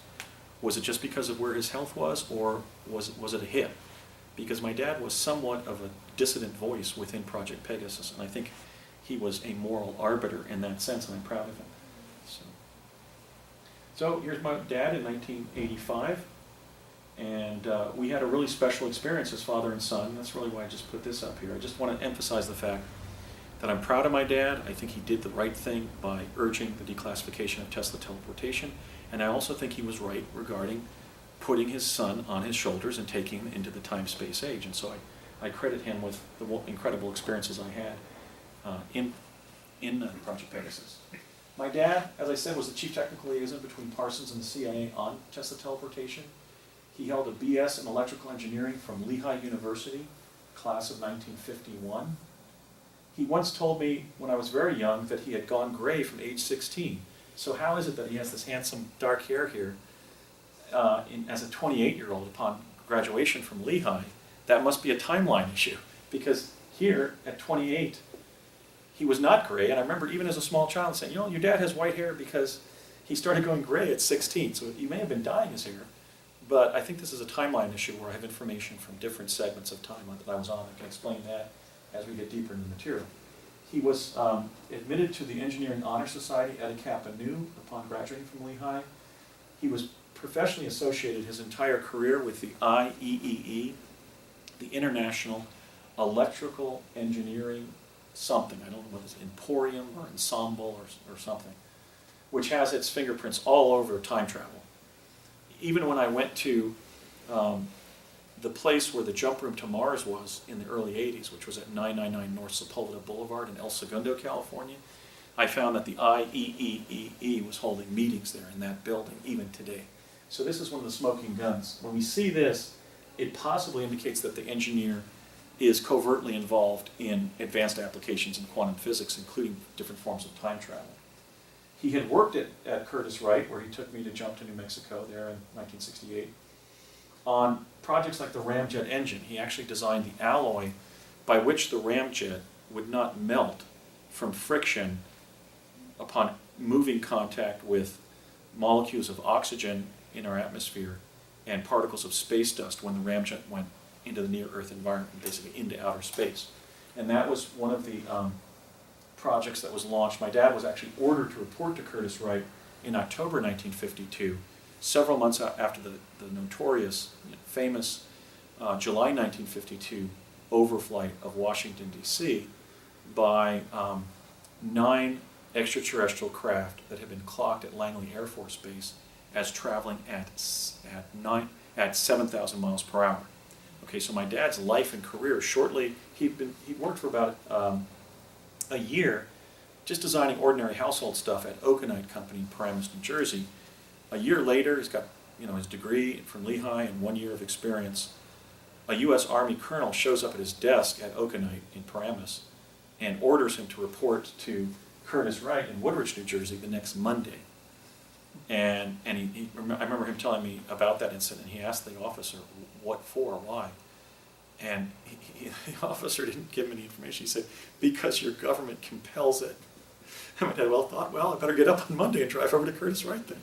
was it just because of where his health was, or was it a hit? Because my dad was somewhat of a dissident voice within Project Pegasus, and I think he was a moral arbiter in that sense, and I'm proud of him. So here's my dad in 1985, and we had a really special experience as father and son, and that's really why I just put this up here. I just want to emphasize the fact that I'm proud of my dad. I think he did the right thing by urging the declassification of Tesla teleportation, and I also think he was right regarding putting his son on his shoulders and taking him into the time-space age. And so I credit him with the incredible experiences I had in Project Pegasus. My dad, as I said, was the chief technical liaison between Parsons and the CIA on Tesla teleportation. He held a BS in electrical engineering from Lehigh University, class of 1951. He once told me when I was very young that he had gone gray from age 16. So how is it that he has this handsome dark hair here as a 28-year-old upon graduation from Lehigh? That must be a timeline issue, because here at 28, he was not gray. And I remember even as a small child saying, you know, your dad has white hair because he started going gray at 16. So he may have been dyeing his hair. But I think this is a timeline issue where I have information from different segments of time that I was on. I can explain that as we get deeper into the material. He was admitted to the Engineering Honor Society at Kappa Nu upon graduating from Lehigh. He was professionally associated his entire career with the IEEE, the International Electrical Engineering something, I don't know what it is, Emporium or Ensemble or something, which has its fingerprints all over time travel. Even when I went to the place where the jump room to Mars was in the early 80s, which was at 999 North Sepulveda Boulevard in El Segundo, California, I found that the IEEE was holding meetings there in that building, even today. So this is one of the smoking guns. When we see this, it possibly indicates that the engineer is covertly involved in advanced applications in quantum physics, including different forms of time travel. He had worked at Curtiss-Wright, where he took me to jump to New Mexico there in 1968. On projects like the ramjet engine, he actually designed the alloy by which the ramjet would not melt from friction upon moving contact with molecules of oxygen in our atmosphere and particles of space dust when the ramjet went into the near-Earth environment, basically into outer space. And that was one of the projects that was launched. My dad was actually ordered to report to Curtiss-Wright in October 1952, several months after the notorious, famous July 1952 overflight of Washington, D.C. by 9 extraterrestrial craft that had been clocked at Langley Air Force Base as traveling at 7,000 miles per hour. Okay, so my dad's life and career, shortly, he worked for about a year just designing ordinary household stuff at Okanite Company in Paramus, New Jersey. A year later, he's got his degree from Lehigh and 1 year of experience. A U.S. Army colonel shows up at his desk at Okanite in Paramus and orders him to report to Curtiss-Wright in Woodridge, New Jersey the next Monday. And I remember him telling me about that incident. He asked the officer, what for, why? And the officer didn't give him any information. He said, because your government compels it. And my dad thought, I better get up on Monday and drive over to Curtiss-Wright then.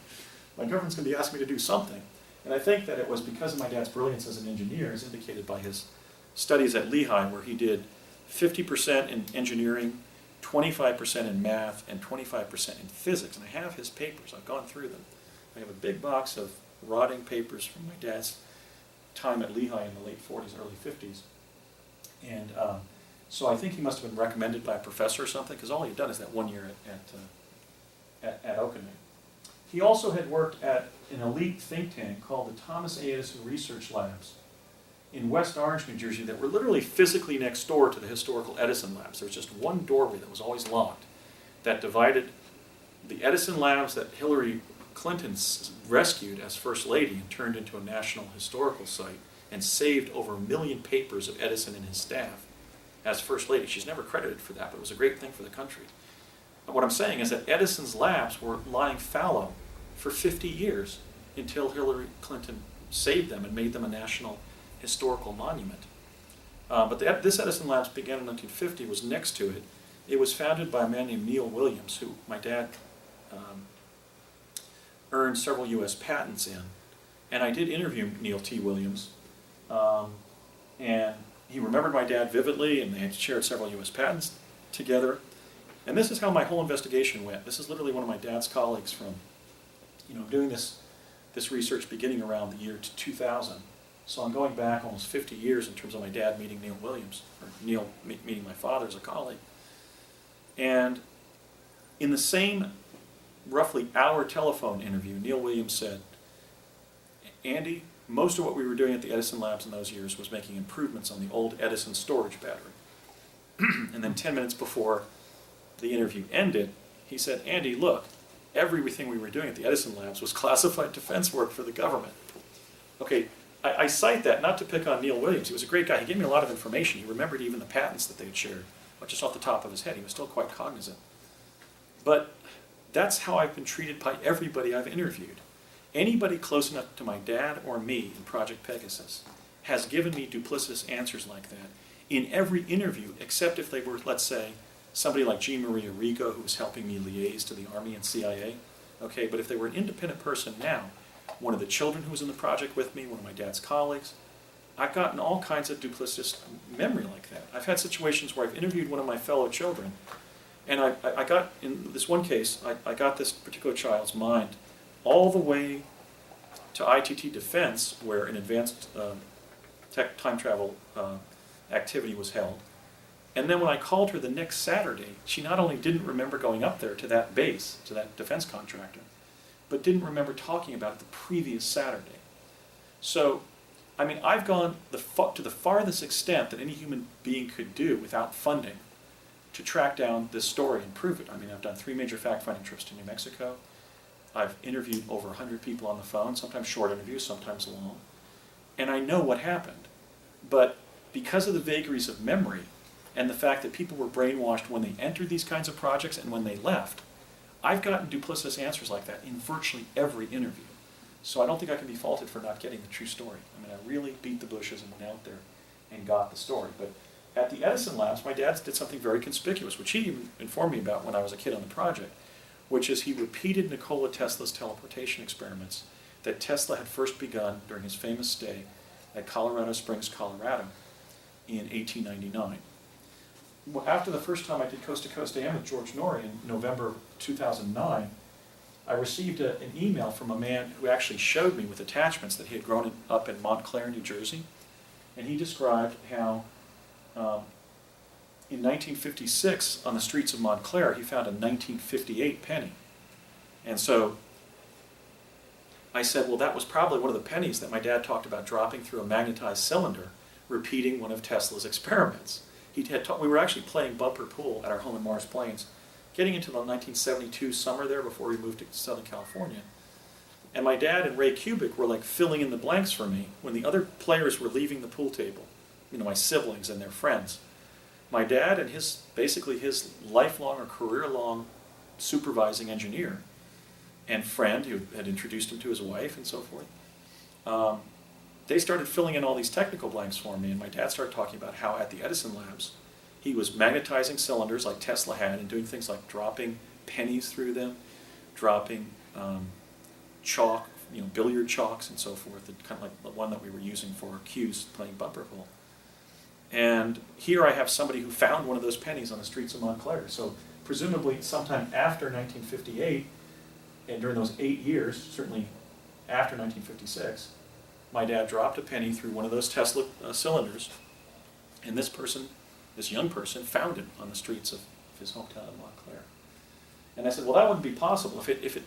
My government's going to be asking me to do something. And I think that it was because of my dad's brilliance as an engineer, as indicated by his studies at Lehigh, where he did 50% in engineering, 25% in math, and 25% in physics. And I have his papers. I've gone through them. I have a big box of rotting papers from my dad's time at Lehigh in the late 40s, early 50s. And so I think he must have been recommended by a professor or something, because all he'd done is that 1 year at Oakland. He also had worked at an elite think tank called the Thomas A. Edison Research Labs in West Orange, New Jersey, that were literally physically next door to the historical Edison labs. There was just one doorway that was always locked that divided the Edison labs that Hillary Clinton rescued as First Lady and turned into a national historical site and saved over 1 million papers of Edison and his staff as First Lady. She's never credited for that, but it was a great thing for the country. And what I'm saying is that Edison's labs were lying fallow for 50 years until Hillary Clinton saved them and made them a national historical monument. This Edison Labs began in 1950, was next to it. It was founded by a man named Neil Williams, who my dad earned several U.S. patents in. And I did interview Neil T. Williams, and he remembered my dad vividly, and they had shared several U.S. patents together. And this is how my whole investigation went. This is literally one of my dad's colleagues from, doing this research beginning around the year 2000. So I'm going back almost 50 years in terms of my dad meeting Neil Williams, or Neil meeting my father as a colleague. And in the same roughly hour telephone interview, Neil Williams said, Andy, most of what we were doing at the Edison Labs in those years was making improvements on the old Edison storage battery. And then 10 minutes before the interview ended, he said, Andy, look, everything we were doing at the Edison Labs was classified defense work for the government. Okay, I cite that not to pick on Neil Williams. He was a great guy. He gave me a lot of information. He remembered even the patents that they had shared, just off the top of his head. He was still quite cognizant. But that's how I've been treated by everybody I've interviewed. Anybody close enough to my dad or me in Project Pegasus has given me duplicitous answers like that in every interview, except if they were, let's say, somebody like Jean Maria Rigo, who was helping me liaise to the Army and CIA. Okay, but if they were an independent person now, one of the children who was in the project with me, one of my dad's colleagues, I've gotten all kinds of duplicitous memory like that. I've had situations where I've interviewed one of my fellow children, and I got, in this one case, I got this particular child's mind all the way to ITT Defense, where an advanced time travel activity was held. And then when I called her the next Saturday, she not only didn't remember going up there to that base, to that defense contractor, but didn't remember talking about it the previous Saturday. So, I mean, I've gone to the farthest extent that any human being could do without funding to track down this story and prove it. I mean, I've done 3 major fact-finding trips to New Mexico. I've interviewed over 100 people on the phone, sometimes short interviews, sometimes long. And I know what happened. But because of the vagaries of memory and the fact that people were brainwashed when they entered these kinds of projects and when they left, I've gotten duplicitous answers like that in virtually every interview. So I don't think I can be faulted for not getting the true story. I mean, I really beat the bushes and went out there and got the story. But at the Edison Labs, my dad did something very conspicuous, which he even informed me about when I was a kid on the project, which is he repeated Nikola Tesla's teleportation experiments that Tesla had first begun during his famous stay at Colorado Springs, Colorado in 1899. After the first time I did Coast to Coast AM with George Norrie in November 2009, I received an email from a man who actually showed me with attachments that he had grown up in Montclair, New Jersey, and he described how in 1956 on the streets of Montclair he found a 1958 penny. And so I said, well, that was probably one of the pennies that my dad talked about dropping through a magnetized cylinder, repeating one of Tesla's experiments. We were actually playing bumper pool at our home in Morris Plains, getting into the 1972 summer there before we moved to Southern California. And my dad and Ray Kubik were like filling in the blanks for me when the other players were leaving the pool table, my siblings and their friends. My dad and basically his lifelong or career-long supervising engineer and friend who had introduced him to his wife and so forth, they started filling in all these technical blanks for me, and my dad started talking about how at the Edison Labs he was magnetizing cylinders like Tesla had and doing things like dropping pennies through them, dropping chalk, billiard chalks and so forth, kind of like the one that we were using for cues playing bumper pool. And here I have somebody who found one of those pennies on the streets of Montclair. So presumably sometime after 1958, and during those 8 years, certainly after 1956, my dad dropped a penny through one of those Tesla cylinders, and this young person, found it on the streets of his hometown of Montclair. And I said, well, that wouldn't be possible. If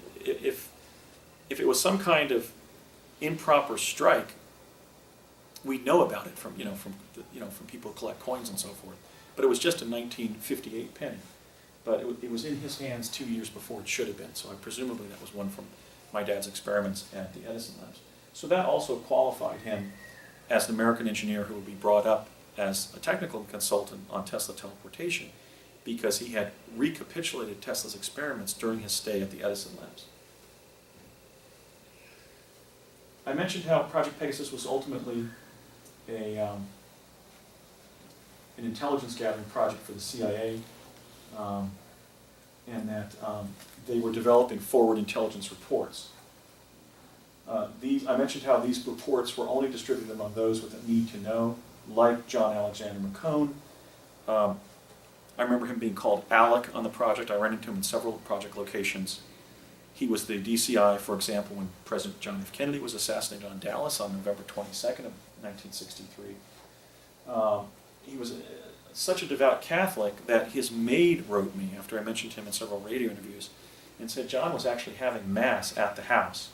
it was some kind of improper strike, we'd know about it from people who collect coins and so forth. But it was just a 1958 penny. But it was in his hands 2 years before it should have been. So presumably that was one from my dad's experiments at the Edison Labs. So that also qualified him as an American engineer who would be brought up as a technical consultant on Tesla teleportation, because he had recapitulated Tesla's experiments during his stay at the Edison Labs. I mentioned how Project Pegasus was ultimately an intelligence gathering project for the CIA, and that they were developing forward intelligence reports. I mentioned how these reports were only distributed among those with a need to know, like John Alexander McCone. I remember him being called Alec on the project. I ran into him in several project locations. He was the DCI, for example, when President John F. Kennedy was assassinated on Dallas on November 22nd of 1963. He was such a devout Catholic that his maid wrote me, after I mentioned him in several radio interviews, and said John was actually having Mass at the house.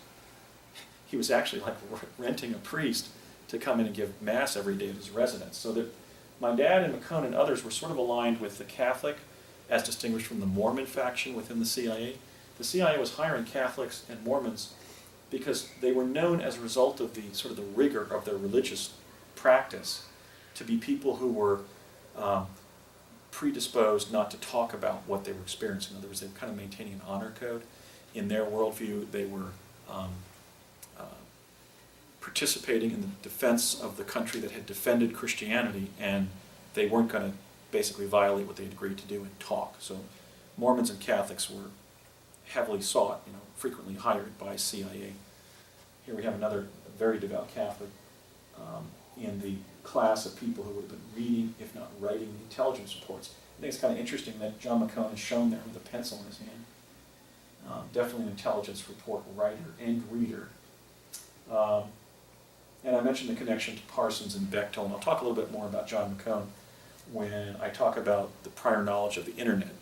He was actually like renting a priest to come in and give Mass every day at his residence. So that my dad and McCone and others were sort of aligned with the Catholic, as distinguished from the Mormon faction within the CIA. The CIA was hiring Catholics and Mormons because they were known as a result of the sort of the rigor of their religious practice to be people who were predisposed not to talk about what they were experiencing. In other words, they were kind of maintaining an honor code. In their worldview, they were participating in the defense of the country that had defended Christianity, and they weren't going to basically violate what they had agreed to do and talk. So Mormons and Catholics were heavily sought, frequently hired by CIA. Here we have another very devout Catholic in the class of people who would have been reading, if not writing, the intelligence reports. I think it's kind of interesting that John McCone is shown there with a pencil in his hand. Definitely an intelligence report writer and reader. And I mentioned the connection to Parsons and Bechtel, and I'll talk a little bit more about John McCone when I talk about the prior knowledge of the internet.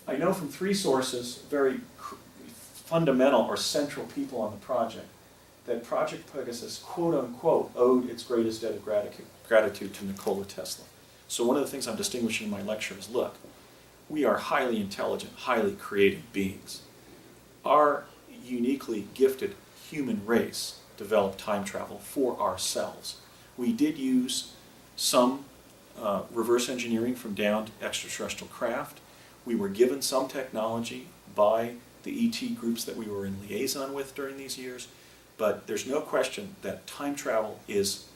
I know from three sources, very fundamental or central people on the project, that Project Pegasus, quote unquote, owed its greatest debt of gratitude to Nikola Tesla. So one of the things I'm distinguishing in my lecture is, look, we are highly intelligent, highly creative beings. Our uniquely gifted human race developed time travel for ourselves. We did use some reverse engineering from downed extraterrestrial craft. We were given some technology by the ET groups that we were in liaison with during these years, but there's no question that time travel is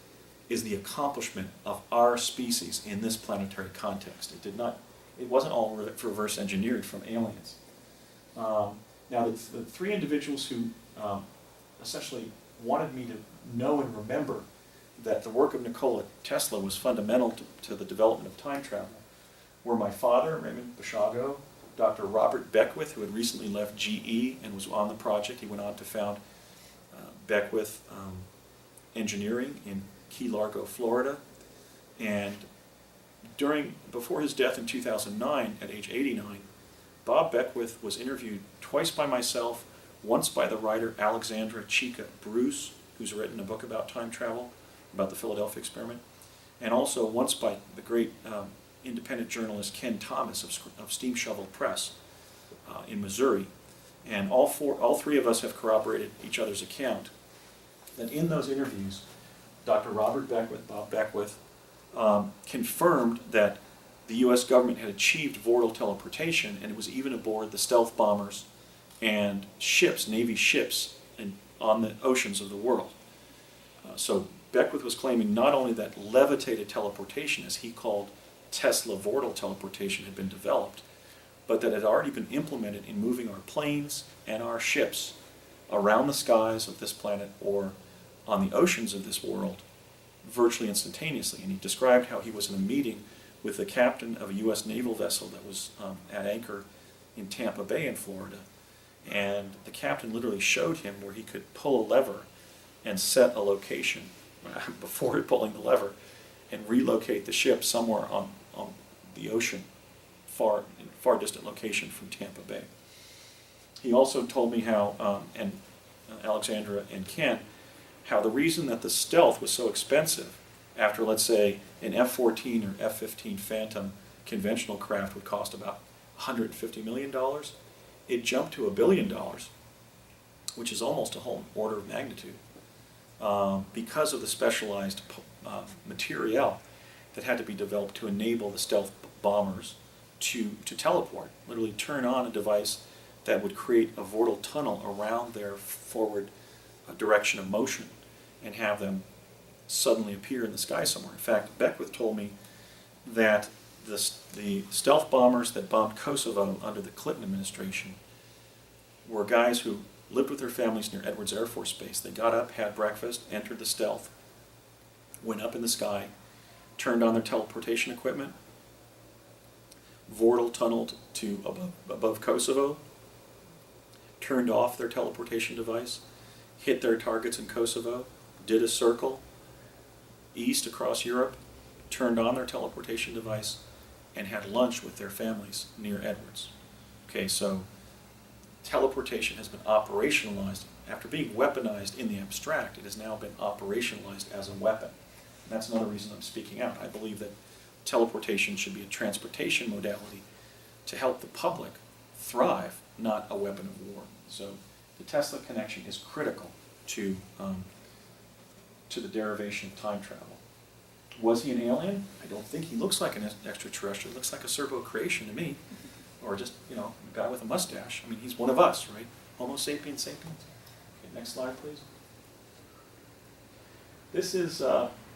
the accomplishment of our species in this planetary context. It wasn't all reverse engineered from aliens. Now the three individuals who essentially wanted me to know and remember that the work of Nikola Tesla was fundamental to the development of time travel were my father, Raymond Basiago, Dr. Robert Beckwith, who had recently left GE and was on the project. He went on to found Beckwith Engineering in Key Largo, Florida. And before his death in 2009, at age 89, Bob Beckwith was interviewed twice by myself, once by the writer Alexandra Chica Bruce, who's written a book about time travel, about the Philadelphia experiment, and also once by the great independent journalist Ken Thomas of Steam Shovel Press in Missouri. And all three of us have corroborated each other's account that in those interviews, Dr. Robert Beckwith, Bob Beckwith, confirmed that the U.S. government had achieved vortal teleportation, and it was even aboard the stealth bombers and ships, Navy ships, on the oceans of the world. So Beckwith was claiming not only that levitated teleportation, as he called Tesla vortal teleportation, had been developed, but that it had already been implemented in moving our planes and our ships around the skies of this planet or on the oceans of this world virtually instantaneously. And he described how he was in a meeting with the captain of a U.S. naval vessel that was at anchor in Tampa Bay in Florida. And the captain literally showed him where he could pull a lever and set a location before pulling the lever and relocate the ship somewhere on the ocean far distant location from Tampa Bay. He also told me how, and Alexandra and Kent, how the reason that the Stealth was so expensive after, let's say, an F-14 or F-15 Phantom conventional craft would cost about $150 million, it jumped to $1 billion, which is almost a whole order of magnitude, because of the specialized materiel that had to be developed to enable the stealth bombers to teleport, literally turn on a device that would create a vortal tunnel around their forward direction of motion and have them suddenly appear in the sky somewhere. In fact, Beckwith told me that the stealth bombers that bombed Kosovo under the Clinton administration were guys who lived with their families near Edwards Air Force Base. They got up, had breakfast, entered the stealth, went up in the sky, turned on their teleportation equipment, vortal tunneled to above Kosovo, turned off their teleportation device, hit their targets in Kosovo, did a circle east across Europe, turned on their teleportation device, and had lunch with their families near Edwards. Okay, so teleportation has been operationalized. After being weaponized in the abstract, it has now been operationalized as a weapon. And that's another reason I'm speaking out. I believe that teleportation should be a transportation modality to help the public thrive, not a weapon of war. So the Tesla connection is critical to the derivation of time travel. Was he an alien? I don't think he looks like an extraterrestrial. He looks like a servo creation to me, or just, a guy with a mustache. I mean, he's one of us, right? Homo sapiens sapiens. Okay, next slide, please. This is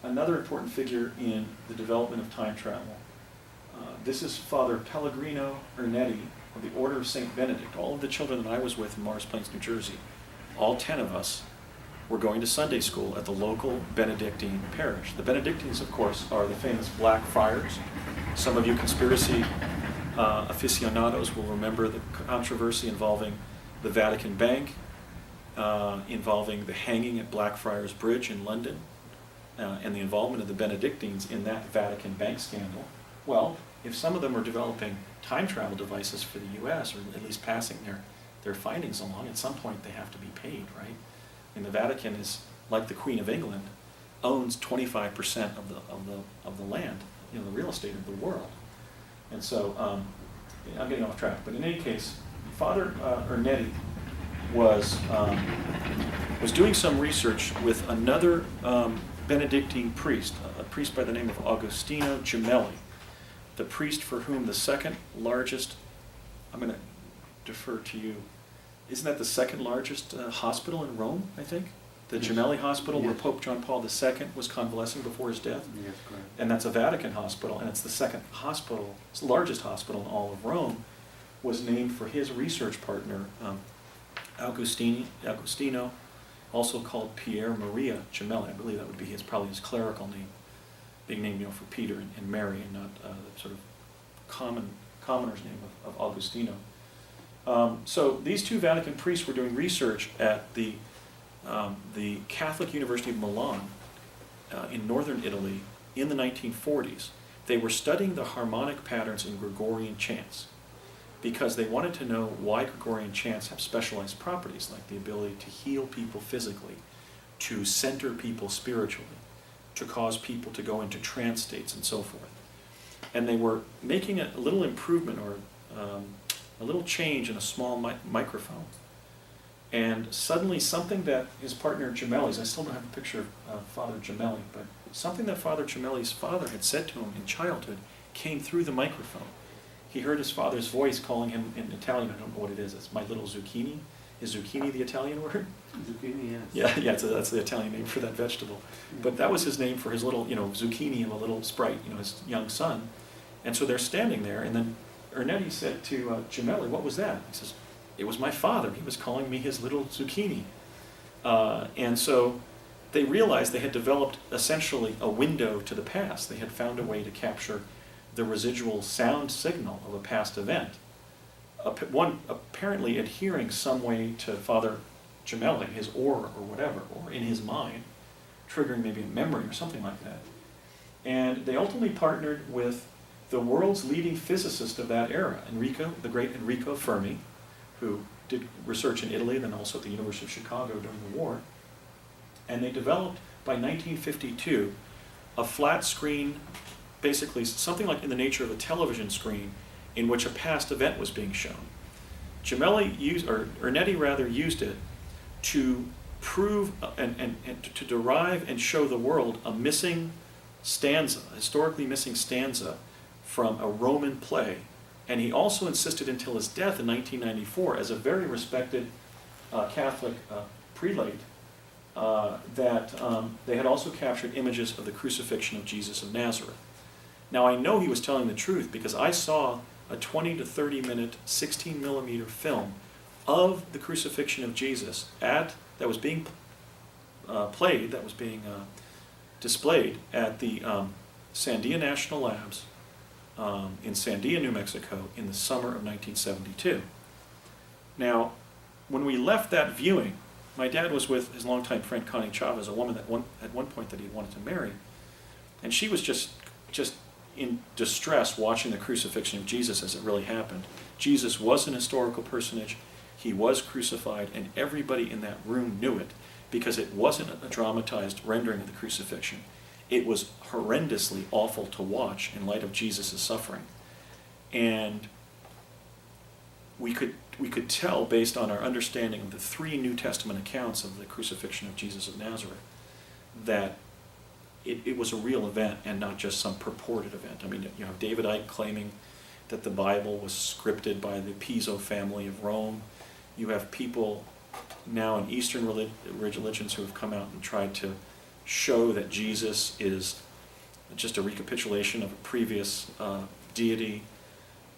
another important figure in the development of time travel. This is Father Pellegrino Ernetti of the Order of St. Benedict. All of the children that I was with in Morris Plains, New Jersey, all 10 of us, were going to Sunday school at the local Benedictine parish. The Benedictines, of course, are the famous Black Friars. Some of you conspiracy aficionados will remember the controversy involving the Vatican Bank, involving the hanging at Blackfriars Bridge in London, and the involvement of the Benedictines in that Vatican Bank scandal. Well, if some of them are developing time travel devices for the U.S., or at least passing their findings along, at some point they have to be paid, right? And the Vatican is, like the Queen of England, owns 25% of the land, the real estate of the world. And so, I'm getting off track, but in any case, Father Ernetti was doing some research with another Benedictine priest, a priest by the name of Agostino Gemelli, the priest for whom the second largest, I'm going to defer to you, isn't that the second largest hospital in Rome, I think? The Gemelli Hospital, where Pope John Paul II was convalescing before his death? Yes, correct. And that's a Vatican hospital, and it's the second hospital, it's the largest hospital in all of Rome, was named for his research partner, Agostino, also called Pier Maria Gemelli. I believe that would be probably his clerical name, being named for Peter and Mary, and not the sort of commoner's name of Agostino. So these two Vatican priests were doing research at the Catholic University of Milan in northern Italy in the 1940s. They were studying the harmonic patterns in Gregorian chants because they wanted to know why Gregorian chants have specialized properties, like the ability to heal people physically, to center people spiritually, to cause people to go into trance states, and so forth. And they were making a little improvement or a little change in a small microphone. And suddenly something that his partner Gemelli's, I still don't have a picture of Father Gemelli, but something that Father Gemelli's father had said to him in childhood came through the microphone. He heard his father's voice calling him in Italian. I don't know what it is. It's my little zucchini. Is zucchini the Italian word? Zucchini, yes. Yeah, so that's the Italian name for that vegetable. But that was his name for his little, zucchini of a little sprite, his young son. And so they're standing there, and then Ernetti said to Gemelli, "What was that?" He says, "It was my father. He was calling me his little zucchini." And so they realized they had developed essentially a window to the past. They had found a way to capture the residual sound signal of a past event. One apparently adhering some way to Father Gemelli, his aura or whatever, or in his mind, triggering maybe a memory or something like that. And they ultimately partnered with the world's leading physicist of that era, the great Enrico Fermi, who did research in Italy, then also at the University of Chicago during the war. And they developed, by 1952, a flat screen, basically something like in the nature of a television screen, in which a past event was being shown. Ernetti rather used it to prove and to derive and show the world a missing stanza, historically missing stanza from a Roman play. And he also insisted until his death in 1994, as a very respected Catholic prelate, that they had also captured images of the crucifixion of Jesus of Nazareth. Now I know he was telling the truth because I saw a 20 to 30 minute 16 millimeter film of the crucifixion of Jesus that was being played, that was being displayed at the Sandia National Labs in Sandia, New Mexico in the summer of 1972. Now, when we left that viewing, my dad was with his longtime friend Connie Chavez, a woman that at one point that he wanted to marry, and she was just in distress watching the crucifixion of Jesus as it really happened. Jesus was an historical personage, he was crucified, and everybody in that room knew it because it wasn't a dramatized rendering of the crucifixion. It was horrendously awful to watch in light of Jesus' suffering. And we could tell, based on our understanding of the 3 New Testament accounts of the crucifixion of Jesus of Nazareth, that it was a real event and not just some purported event. I mean, you have David Icke claiming that the Bible was scripted by the Piso family of Rome. You have people now in Eastern religions who have come out and tried to show that Jesus is just a recapitulation of a previous deity.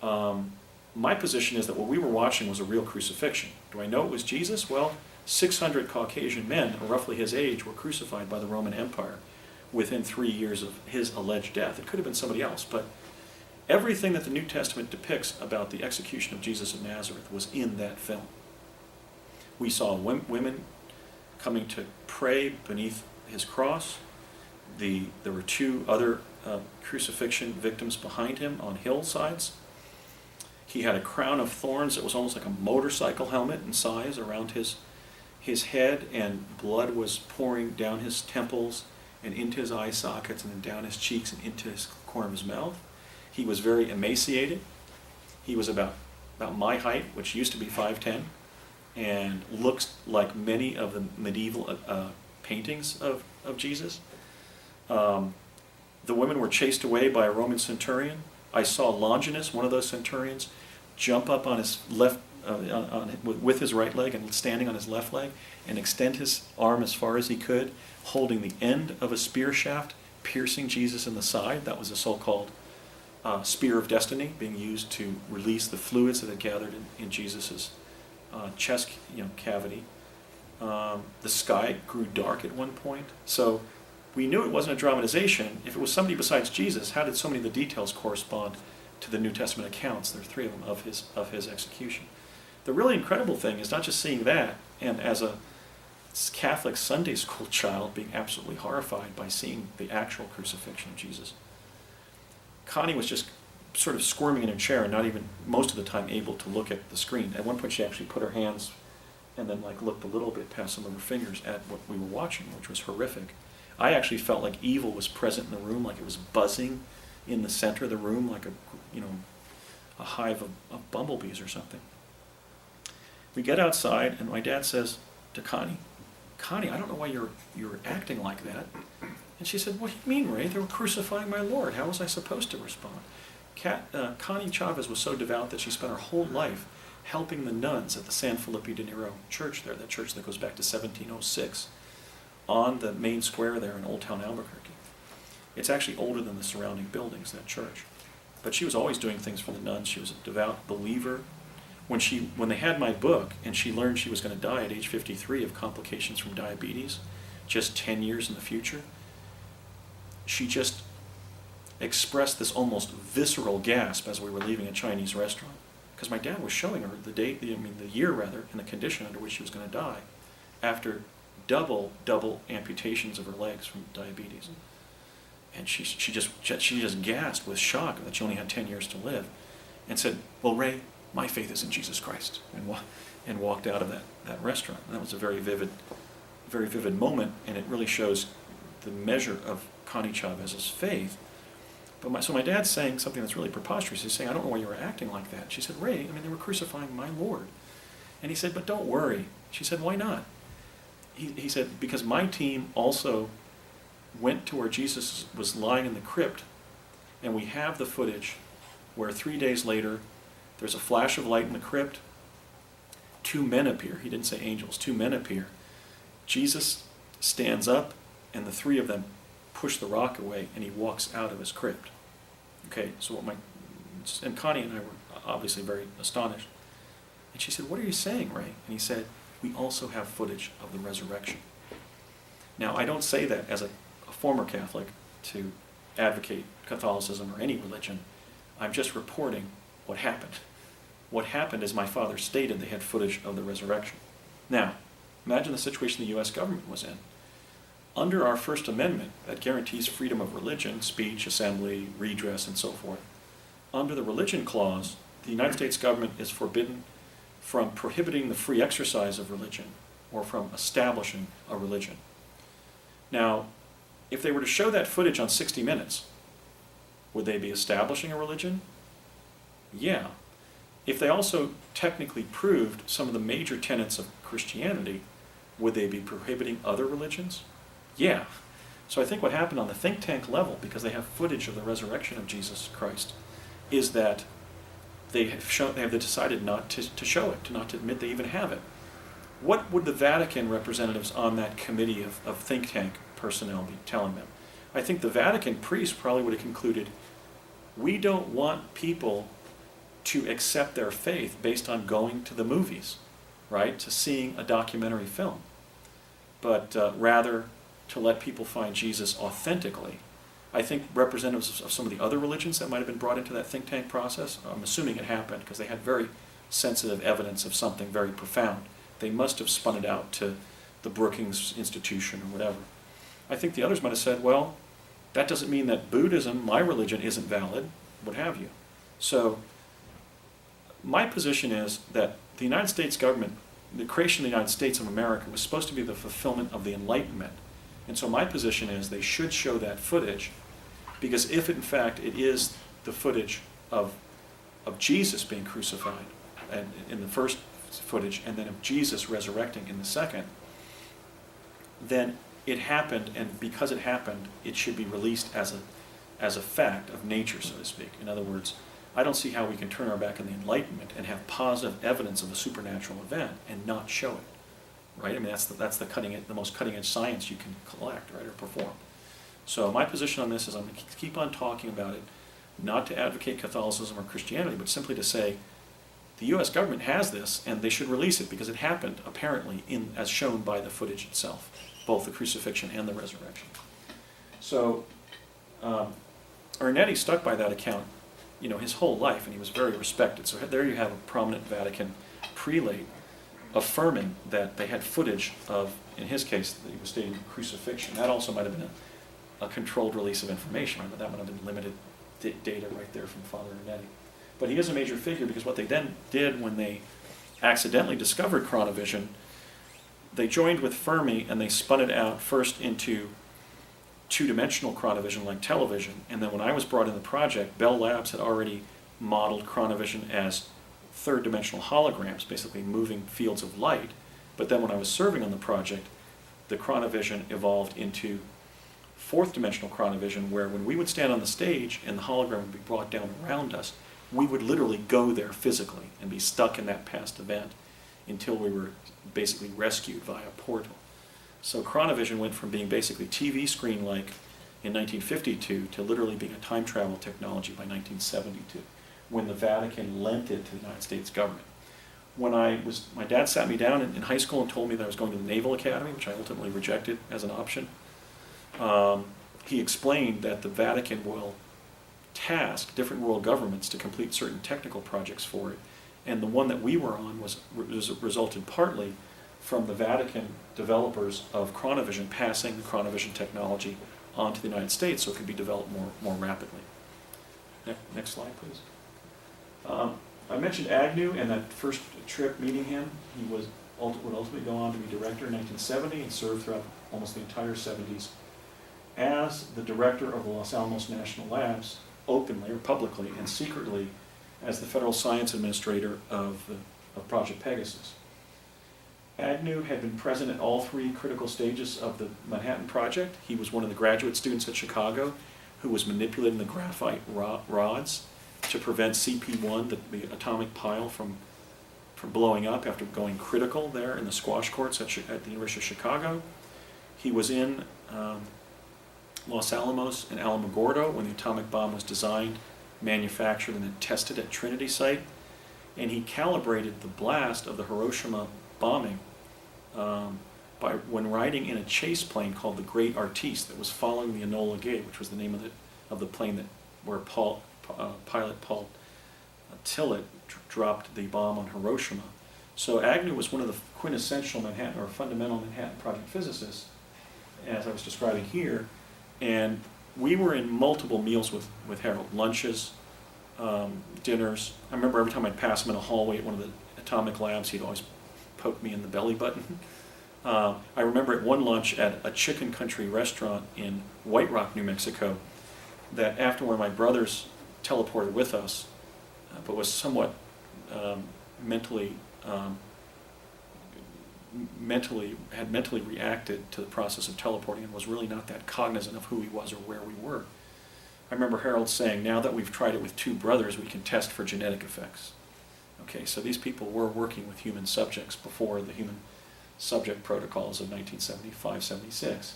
My position is that what we were watching was a real crucifixion. Do I know it was Jesus? Well, 600 Caucasian men, roughly his age, were crucified by the Roman Empire within 3 years of his alleged death. It could have been somebody else, but everything that the New Testament depicts about the execution of Jesus of Nazareth was in that film. We saw women coming to pray beneath his cross. There were 2 other crucifixion victims behind him on hillsides. He had a crown of thorns that was almost like a motorcycle helmet in size around his head, and blood was pouring down his temples and into his eye sockets and then down his cheeks and into his corner of his mouth. He was very emaciated. He was about my height, which used to be 5'10", and looks like many of the medieval paintings of Jesus. The women were chased away by a Roman centurion. I saw Longinus, one of those centurions, jump up on his left, with his right leg and standing on his left leg, and extend his arm as far as he could, holding the end of a spear shaft, piercing Jesus in the side. That was a so-called spear of destiny, being used to release the fluids that had gathered in Jesus' chest cavity. The sky grew dark at one point. So we knew it wasn't a dramatization. If it was somebody besides Jesus, how did so many of the details correspond to the New Testament accounts? There are 3 of them of his execution. The really incredible thing is not just seeing that, and as a Catholic Sunday school child being absolutely horrified by seeing the actual crucifixion of Jesus. Connie was just sort of squirming in her chair and not even most of the time able to look at the screen. At one point she actually put her hands and then looked a little bit past some of her fingers at what we were watching, which was horrific. I actually felt like evil was present in the room, like it was buzzing in the center of the room, like a hive of bumblebees or something. We get outside, and my dad says to Connie, I don't know why you're acting like that. And she said, what do you mean, Ray? They were crucifying my Lord. How was I supposed to respond? Connie Chavez was so devout that she spent her whole life helping the nuns at the San Felipe de Nero church there, that church that goes back to 1706, on the main square there in Old Town Albuquerque. It's actually older than the surrounding buildings, that church. But she was always doing things for the nuns. She was a devout believer. When they had my book and she learned she was going to die at age 53 of complications from diabetes, just 10 years in the future, she just expressed this almost visceral gasp as we were leaving a Chinese restaurant. Because my dad was showing her the year rather, and the condition under which she was going to die after double amputations of her legs from diabetes. And she just gasped with shock that she only had 10 years to live, and said, "Well, Ray, my faith is in Jesus Christ," and walked out of that restaurant. And that was a very vivid moment, and it really shows the measure of Connie Chavez's faith. But so my dad's saying something that's really preposterous. He's saying, "I don't know why you were acting like that." She said, "Ray, I mean, they were crucifying my Lord." And he said, "But don't worry." She said, "Why not?" He said, "Because my team also went to where Jesus was lying in the crypt, and we have the footage where 3 days later there's a flash of light in the crypt, 2 men appear." He didn't say angels. 2 men appear. Jesus stands up, and the 3 of them push the rock away, and he walks out of his crypt. Okay, so and Connie and I were obviously very astonished. And she said, "What are you saying, Ray?" And he said, "We also have footage of the resurrection." Now, I don't say that as a former Catholic to advocate Catholicism or any religion. I'm just reporting what happened. What happened is my father stated they had footage of the resurrection. Now, imagine the situation the U.S. government was in. Under our First Amendment, that guarantees freedom of religion, speech, assembly, redress, and so forth. Under the religion clause, the United States government is forbidden from prohibiting the free exercise of religion or from establishing a religion. Now, if they were to show that footage on 60 Minutes, would they be establishing a religion? Yeah. If they also technically proved some of the major tenets of Christianity, would they be prohibiting other religions? Yeah. So I think what happened on the think tank level, because they have footage of the resurrection of Jesus Christ, is that they have decided not to show it, not to admit they even have it. What would the Vatican representatives on that committee of think tank personnel be telling them? I think the Vatican priests probably would have concluded, we don't want people to accept their faith based on going to the movies, right, to seeing a documentary film, but rather to let people find Jesus authentically. I think representatives of some of the other religions that might have been brought into that think tank process, I'm assuming it happened because they had very sensitive evidence of something very profound. They must have spun it out to the Brookings Institution or whatever. I think the others might have said, well, that doesn't mean that Buddhism, my religion, isn't valid, what have you. So my position is that the United States government, the creation of the United States of America, was supposed to be the fulfillment of the Enlightenment. And so my position is they should show that footage, because if in fact it is the footage of Jesus being crucified and in the first footage, and then of Jesus resurrecting in the second, then it happened, and because it happened, it should be released as a fact of nature, so to speak. In other words, I don't see how we can turn our back on the Enlightenment and have positive evidence of a supernatural event and not show it, right? I mean, that's the most cutting-edge science you can collect, right, or perform. So my position on this is I'm going to keep on talking about it, not to advocate Catholicism or Christianity, but simply to say the U.S. government has this, and they should release it because it happened, apparently, as shown by the footage itself, both the crucifixion and the resurrection. So Ernetti stuck by that account, his whole life, and he was very respected. So there you have a prominent Vatican prelate affirming that they had footage of, in his case, that he was stating crucifixion. That also might have been a controlled release of information, but that might have been limited data right there from Father Ernetti. But he is a major figure because what they then did when they accidentally discovered chronovision, they joined with Fermi and they spun it out first into two-dimensional chronovision like television, and then when I was brought in the project, Bell Labs had already modeled chronovision as third-dimensional holograms, basically moving fields of light. But then when I was serving on the project, the chronovision evolved into fourth-dimensional chronovision, where when we would stand on the stage and the hologram would be brought down around us, we would literally go there physically and be stuck in that past event until we were basically rescued via a portal. So chronovision went from being basically TV screen-like in 1952 to literally being a time travel technology by 1972, when the Vatican lent it to the United States government. When my dad sat me down in high school and told me that I was going to the Naval Academy, which I ultimately rejected as an option. He explained that the Vatican will task different world governments to complete certain technical projects for it, and the one that we were on resulted partly from the Vatican developers of chronovision passing the chronovision technology onto the United States so it could be developed more rapidly. Next slide, please. I mentioned Agnew and that first trip meeting him. He would ultimately go on to be director in 1970 and served throughout almost the entire 70s as the director of the Los Alamos National Labs, openly or publicly and secretly as the federal science administrator of Project Pegasus. Agnew had been present at all three critical stages of the Manhattan Project. He was one of the graduate students at Chicago who was manipulating the graphite rods to prevent CP1, the atomic pile, from blowing up after going critical there in the squash courts at the University of Chicago. He was in Los Alamos and Alamogordo when the atomic bomb was designed, manufactured, and then tested at Trinity site. And he calibrated the blast of the Hiroshima bombing when riding in a chase plane called the Great Artiste that was following the Enola Gay, which was the name of the plane where pilot Paul Tillett dropped the bomb on Hiroshima. So Agnew was one of the quintessential Manhattan or fundamental Manhattan Project physicists, as I was describing here, and we were in multiple meals with Harold, lunches, dinners. I remember every time I'd pass him in a hallway at one of the atomic labs, he'd always poke me in the belly button. I remember at one lunch at a chicken country restaurant in White Rock, New Mexico, that after one of my brothers teleported with us, but was somewhat mentally reacted to the process of teleporting and was really not that cognizant of who he was or where we were. I remember Harold saying, now that we've tried it with two brothers, we can test for genetic effects. Okay, so these people were working with human subjects before the human subject protocols of 1975-76.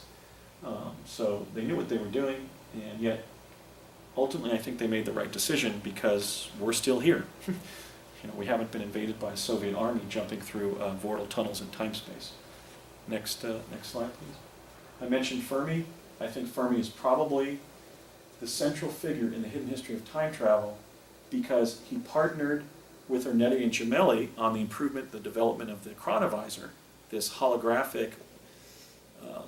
So they knew what they were doing, and yet ultimately I think they made the right decision because we're still here. We haven't been invaded by a Soviet army jumping through vortal tunnels in time-space. Next slide, please. I mentioned Fermi. I think Fermi is probably the central figure in the hidden history of time travel because he partnered with Ernetti and Gemelli on the improvement, the development of the chronovisor, this holographic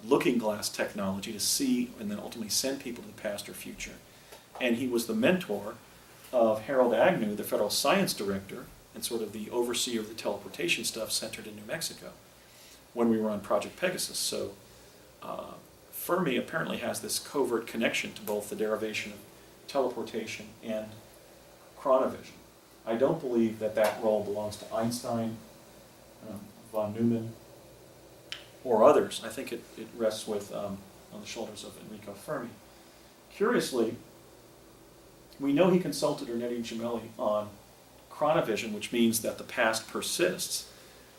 looking glass technology to see and then ultimately send people to the past or future. And he was the mentor of Harold Agnew, the federal science director, and sort of the overseer of the teleportation stuff centered in New Mexico when we were on Project Pegasus. So Fermi apparently has this covert connection to both the derivation of teleportation and chronovision. I don't believe that role belongs to Einstein, von Neumann, or others. I think it rests on the shoulders of Enrico Fermi. Curiously, we know he consulted Ernetti and Gemelli on chronovision, which means that the past persists.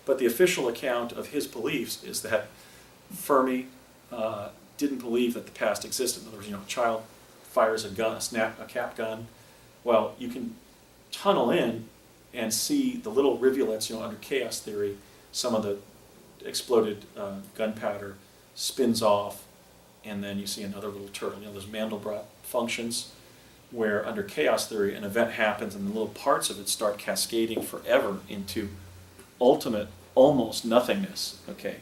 But the official account of his beliefs is that Fermi didn't believe that the past existed. In other words, a child fires a gun, a cap gun. Well, you can tunnel in and see the little rivulets, under chaos theory, some of the exploded gunpowder spins off, and then you see another little turtle. Those Mandelbrot functions where under chaos theory an event happens and the little parts of it start cascading forever into ultimate almost nothingness. Okay,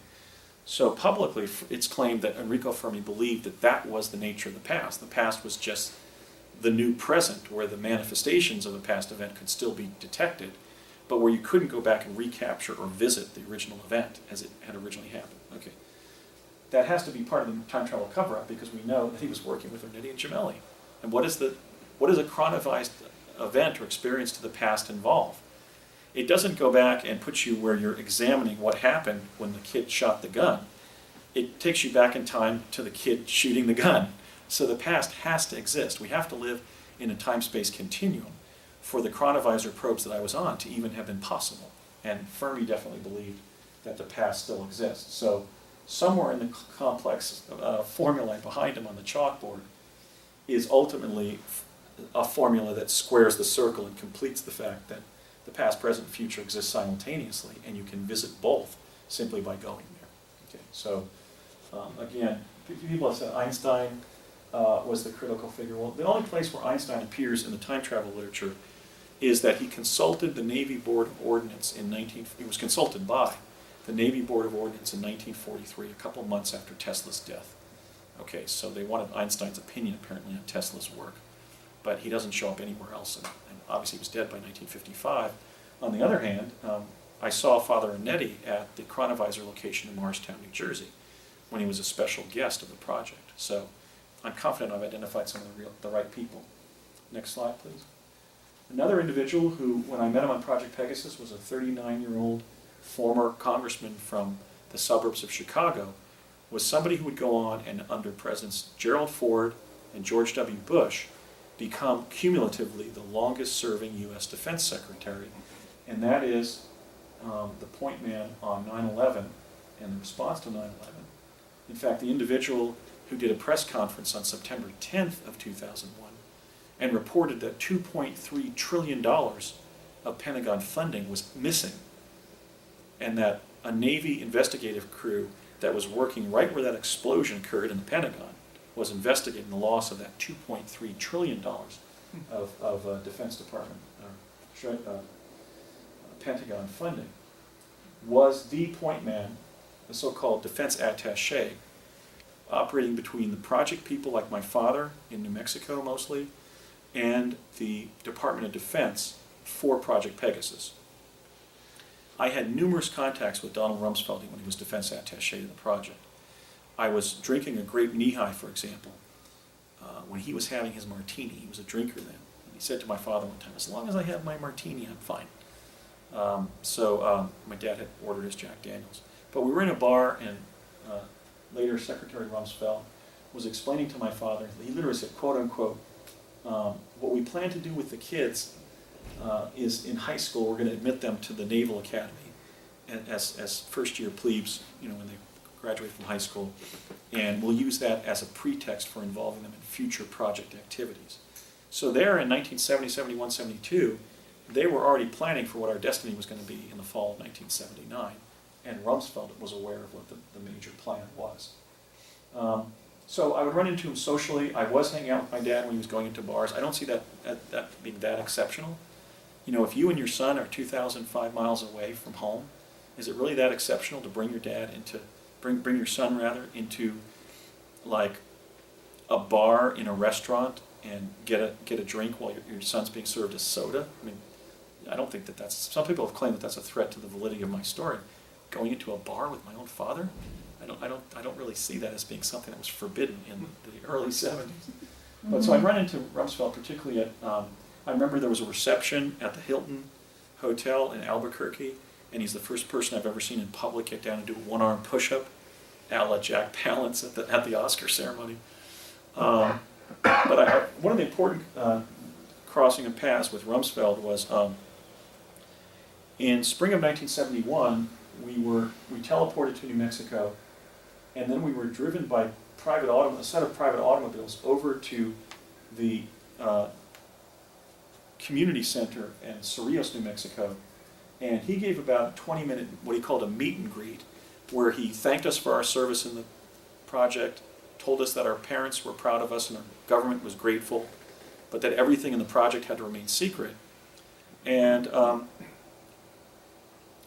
so publicly it's claimed that Enrico Fermi believed that was the nature of the past. The past was just the new present, where the manifestations of a past event could still be detected, but where you couldn't go back and recapture or visit the original event as it had originally happened. Okay, that has to be part of the time travel cover-up because we know that he was working with Ernetti and Gemelli. And what does a chronovized event or experience to the past involve? It doesn't go back and put you where you're examining what happened when the kid shot the gun. It takes you back in time to the kid shooting the gun. So the past has to exist. We have to live in a time-space continuum for the chronovisor probes that I was on to even have been possible. And Fermi definitely believed that the past still exists. So somewhere in the complex formulae behind him on the chalkboard is ultimately a formula that squares the circle and completes the fact that the past, present, and future exist simultaneously, and you can visit both simply by going there. Okay, so again, people have said Einstein was the critical figure. Well, the only place where Einstein appears in the time travel literature is that he consulted the Navy Board of Ordnance he was consulted by the Navy Board of Ordnance in 1943, a couple months after Tesla's death. Okay, so they wanted Einstein's opinion apparently on Tesla's work, but he doesn't show up anywhere else, and obviously he was dead by 1955. On the other hand, I saw Father Anetti at the Chronovisor location in Morristown, New Jersey, when he was a special guest of the project. So I'm confident I've identified some of the right people. Next slide, please. Another individual who, when I met him on Project Pegasus, was a 39-year-old former congressman from the suburbs of Chicago, was somebody who would go on and, under Presidents Gerald Ford and George W. Bush, become cumulatively the longest-serving U.S. Defense Secretary, and that is the point man on 9/11 and the response to 9/11. In fact, the individual who did a press conference on September 10th of 2001 and reported that $2.3 trillion of Pentagon funding was missing, and that a Navy investigative crew that was working right where that explosion occurred in the Pentagon was investigating the loss of that $2.3 trillion of Defense Department Pentagon funding, was the point man, the so-called defense attaché, operating between the project people like my father in New Mexico mostly, and the Department of Defense for Project Pegasus. I had numerous contacts with Donald Rumsfeld when he was defense attaché to the project. I was drinking a grape Nehi, for example, when he was having his martini. He was a drinker then. And he said to my father one time, "As long as I have my martini, I'm fine." So my dad had ordered his Jack Daniels. But we were in a bar, and later Secretary Rumsfeld was explaining to my father, he literally said, quote unquote, what we plan to do with the kids is in high school, we're going to admit them to the Naval Academy as first-year plebes, when they graduate from high school, and we'll use that as a pretext for involving them in future project activities. So there in 1970, 71, 72, they were already planning for what our destiny was going to be in the fall of 1979, and Rumsfeld was aware of what the major plan was. So I would run into him socially. I was hanging out with my dad when he was going into bars. I don't see that being that exceptional. If you and your son are 2,005 miles away from home, is it really that exceptional to bring your dad bring your son rather into like a bar in a restaurant and get a drink while your son's being served a soda? I mean, I don't think that's. Some people have claimed that that's a threat to the validity of my story. Going into a bar with my own father, I don't really see that as being something that was forbidden in the early 70s. But so I run into Rumsfeld particularly at. I remember there was a reception at the Hilton Hotel in Albuquerque, and he's the first person I've ever seen in public get down and do a one-arm push-up, a la Jack Palance at the Oscar ceremony. But one of the important crossing of paths with Rumsfeld was in spring of 1971. We teleported to New Mexico, and then we were driven by a set of private automobiles over to the community center in Cerrillos, New Mexico, and he gave about a 20-minute, what he called a meet and greet, where he thanked us for our service in the project, told us that our parents were proud of us and our government was grateful, but that everything in the project had to remain secret. And I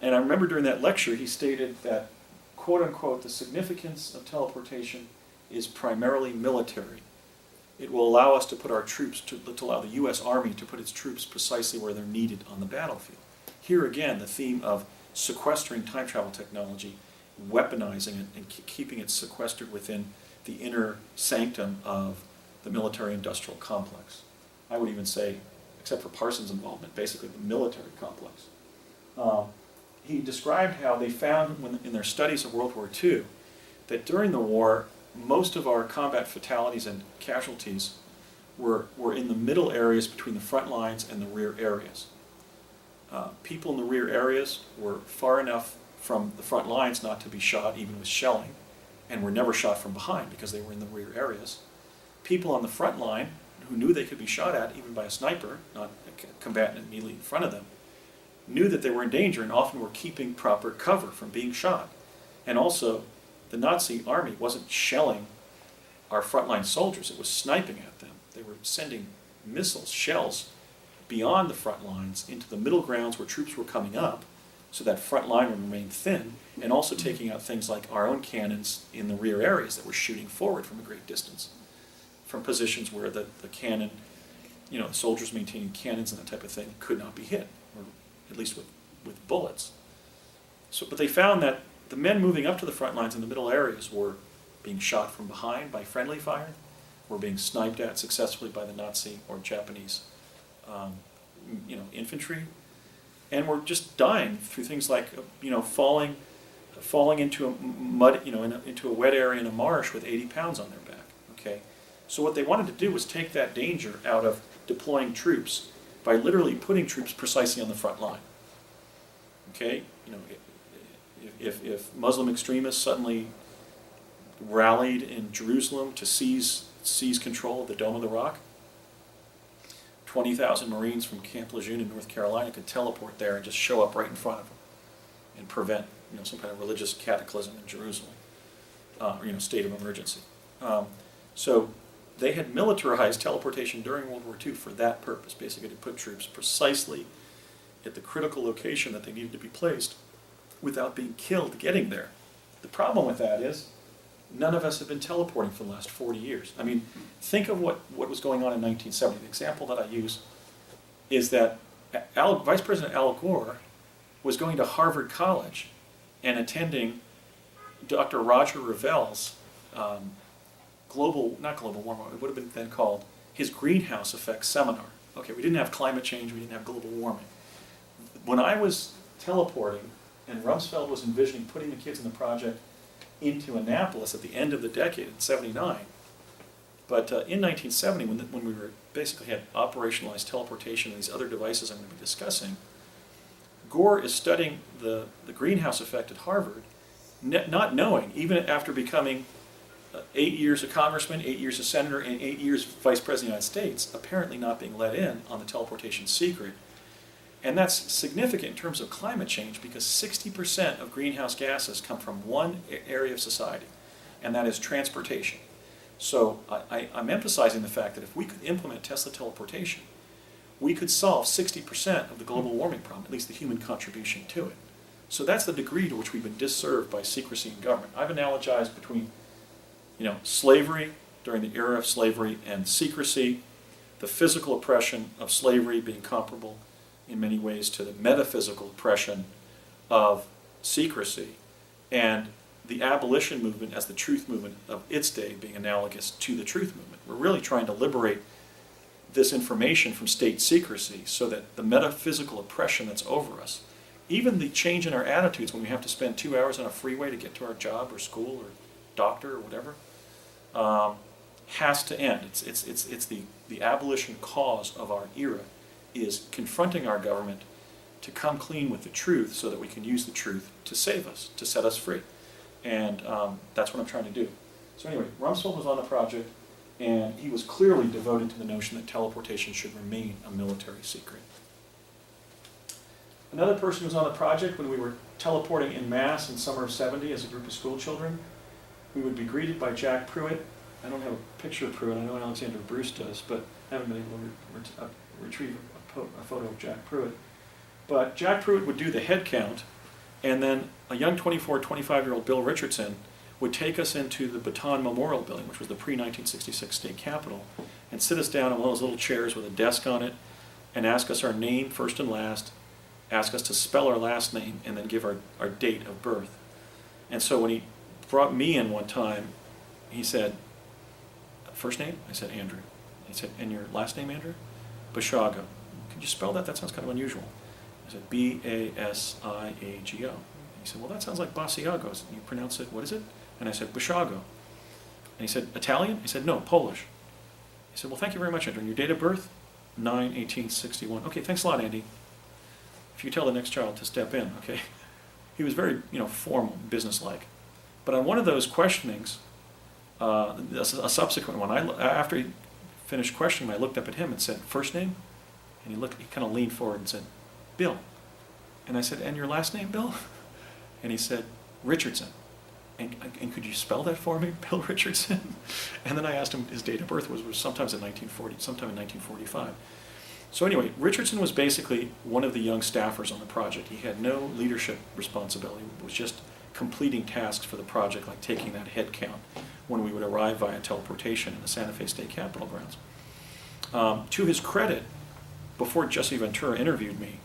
remember during that lecture he stated that, quote unquote, the significance of teleportation is primarily military. It will allow us to put our troops, to allow the U.S. Army to put its troops precisely where they're needed on the battlefield. Here again, the theme of sequestering time travel technology, weaponizing it, and keeping it sequestered within the inner sanctum of the military-industrial complex. I would even say, except for Parsons' involvement, basically the military complex. He described how they found in their studies of World War II that during the war, most of our combat fatalities and casualties were in the middle areas between the front lines and the rear areas. People in the rear areas were far enough from the front lines not to be shot even with shelling, and were never shot from behind because they were in the rear areas. People on the front line who knew they could be shot at even by a sniper, not a combatant immediately in front of them, knew that they were in danger and often were keeping proper cover from being shot. And also, the Nazi army wasn't shelling our frontline soldiers, it was sniping at them. They were sending missiles, shells, beyond the front lines into the middle grounds where troops were coming up, so that front line would remain thin, and also taking out things like our own cannons in the rear areas that were shooting forward from a great distance, from positions where the cannon, the soldiers maintaining cannons and that type of thing could not be hit, or at least with bullets. So, but they found that the men moving up to the front lines in the middle areas were being shot from behind by friendly fire, were being sniped at successfully by the Nazi or Japanese, infantry, and were just dying through things like, falling into a mud, into a wet area in a marsh with 80 pounds on their back. Okay, so what they wanted to do was take that danger out of deploying troops by literally putting troops precisely on the front line. Okay, if Muslim extremists suddenly rallied in Jerusalem to seize control of the Dome of the Rock, 20,000 Marines from Camp Lejeune in North Carolina could teleport there and just show up right in front of them and prevent, some kind of religious cataclysm in Jerusalem, state of emergency. So they had militarized teleportation during World War II for that purpose, basically to put troops precisely at the critical location that they needed to be placed without being killed getting there. The problem with that is none of us have been teleporting for the last 40 years. I mean, think of what was going on in 1970. The example that I use is that Vice President Al Gore was going to Harvard College and attending Dr. Roger Revelle's not global warming, it would have been then called his greenhouse effect seminar. Okay, we didn't have climate change, we didn't have global warming. When I was teleporting and Rumsfeld was envisioning putting the kids in the project into Annapolis at the end of the decade in '79, but in 1970, when we were basically had operationalized teleportation and these other devices I'm going to be discussing, Gore is studying the greenhouse effect at Harvard, not knowing, even after becoming 8 years a congressman, 8 years a senator, and 8 years vice president of the United States, apparently not being let in on the teleportation secret. And that's significant in terms of climate change because 60% of greenhouse gases come from one area of society, and that is transportation. So I'm emphasizing the fact that if we could implement Tesla teleportation, we could solve 60% of the global warming problem, at least the human contribution to it. So that's the degree to which we've been disserved by secrecy in government. I've analogized between slavery during the era of slavery and secrecy, the physical oppression of slavery being comparable in many ways to the metaphysical oppression of secrecy, and the abolition movement as the truth movement of its day being analogous to the truth movement. We're really trying to liberate this information from state secrecy so that the metaphysical oppression that's over us, even the change in our attitudes when we have to spend 2 hours on a freeway to get to our job or school or doctor or whatever, has to end. It's the abolition cause of our era is confronting our government to come clean with the truth so that we can use the truth to save us, to set us free. And that's what I'm trying to do. So anyway, Rumsfeld was on the project, and he was clearly devoted to the notion that teleportation should remain a military secret. Another person who was on the project when we were teleporting in mass in summer of '70 as a group of school children, we would be greeted by Jack Pruitt. I don't have a picture of Pruitt, I know Alexander Bruce does, but I haven't been able to retrieve a photo of Jack Pruitt. But Jack Pruitt would do the head count, and then a young 24, 25-year-old Bill Richardson would take us into the Bataan Memorial Building, which was the pre-1966 state capitol, and sit us down in one of those little chairs with a desk on it, and ask us our name first and last, ask us to spell our last name, and then give our date of birth. And so when he brought me in one time, he said, first name? I said, Andrew. He said, and your last name, Andrew? Basiago. Could you spell that? That sounds kind of unusual. I said, B-A-S-I-A-G-O. He said, well, that sounds like Basiago. You pronounce it, what is it? And I said, Basiago. And he said, Italian? He said, no, Polish. He said, well, thank you very much, Andrew. And your date of birth? 9/18/61. Okay, thanks a lot, Andy. If you tell the next child to step in, okay? He was very, formal, businesslike. But on one of those questionings, a subsequent one, after he finished questioning me, I looked up at him and said, first name? And he kind of leaned forward and said, Bill. And I said, and your last name, Bill? And he said, Richardson. And could you spell that for me, Bill Richardson? And then I asked him his date of birth was sometime in 1945. So anyway, Richardson was basically one of the young staffers on the project. He had no leadership responsibility. It was just completing tasks for the project, like taking that head count when we would arrive via teleportation in the Santa Fe State Capitol grounds. To his credit, before Jesse Ventura interviewed me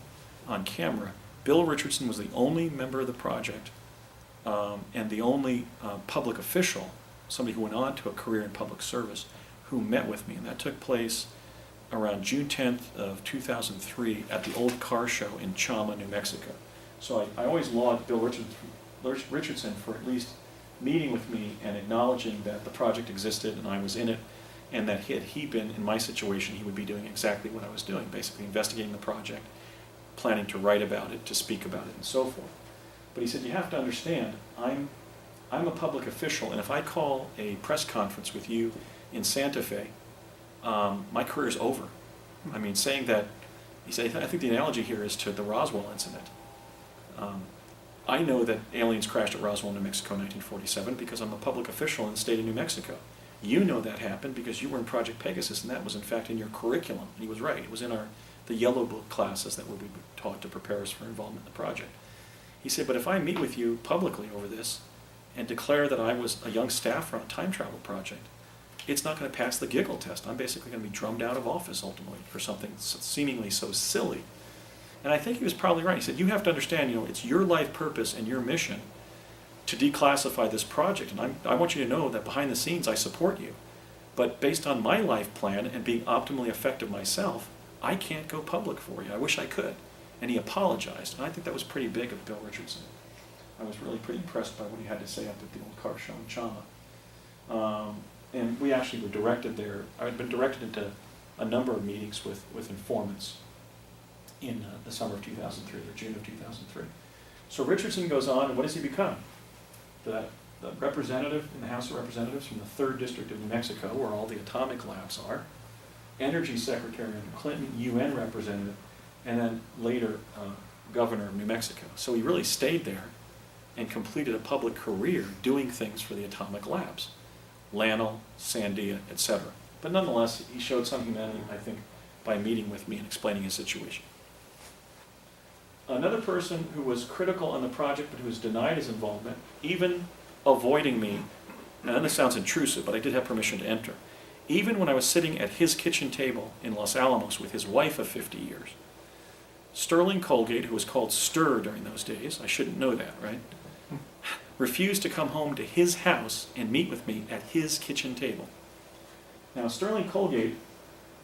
on camera, Bill Richardson was the only member of the project and the only public official, somebody who went on to a career in public service, who met with me. And that took place around June 10th of 2003 at the Old Car Show in Chama, New Mexico. So I always laud Bill Richardson for at least meeting with me and acknowledging that the project existed and I was in it, and that had he been in my situation, he would be doing exactly what I was doing, basically investigating the project, planning to write about it, to speak about it, and so forth. But he said, you have to understand, I'm a public official, and if I call a press conference with you in Santa Fe, my career is over. I mean, saying that, he said, I think the analogy here is to the Roswell incident. I know that aliens crashed at Roswell, New Mexico in 1947 because I'm a public official in the state of New Mexico. You know that happened because you were in Project Pegasus, and that was in fact in your curriculum. And he was right. It was in the yellow book classes that would be taught to prepare us for involvement in the project. He said, but if I meet with you publicly over this and declare that I was a young staffer on a time travel project, it's not going to pass the giggle test. I'm basically going to be drummed out of office ultimately for something seemingly so silly. And I think he was probably right. He said, you have to understand, it's your life purpose and your mission to declassify this project. And I want you to know that behind the scenes I support you. But based on my life plan and being optimally effective myself, I can't go public for you. I wish I could. And he apologized. And I think that was pretty big of Bill Richardson. I was really pretty impressed by what he had to say up at the Old Car Show in Chama. And we actually were directed there. I had been directed into a number of meetings with informants in the summer of 2003, or June of 2003. So Richardson goes on, and what does he become? The representative in the House of Representatives from the 3rd District of New Mexico, where all the atomic labs are, Energy Secretary under Clinton, UN representative, and then later governor of New Mexico. So he really stayed there and completed a public career doing things for the atomic labs, Lanel, Sandia, etc. But nonetheless, he showed some humanity, I think, by meeting with me and explaining his situation. Another person who was critical on the project but who was denied his involvement, even avoiding me, now this sounds intrusive, but I did have permission to enter, even when I was sitting at his kitchen table in Los Alamos with his wife of 50 years. Sterling Colgate, who was called Stir during those days, I shouldn't know that, right? Refused to come home to his house and meet with me at his kitchen table. Now, Sterling Colgate,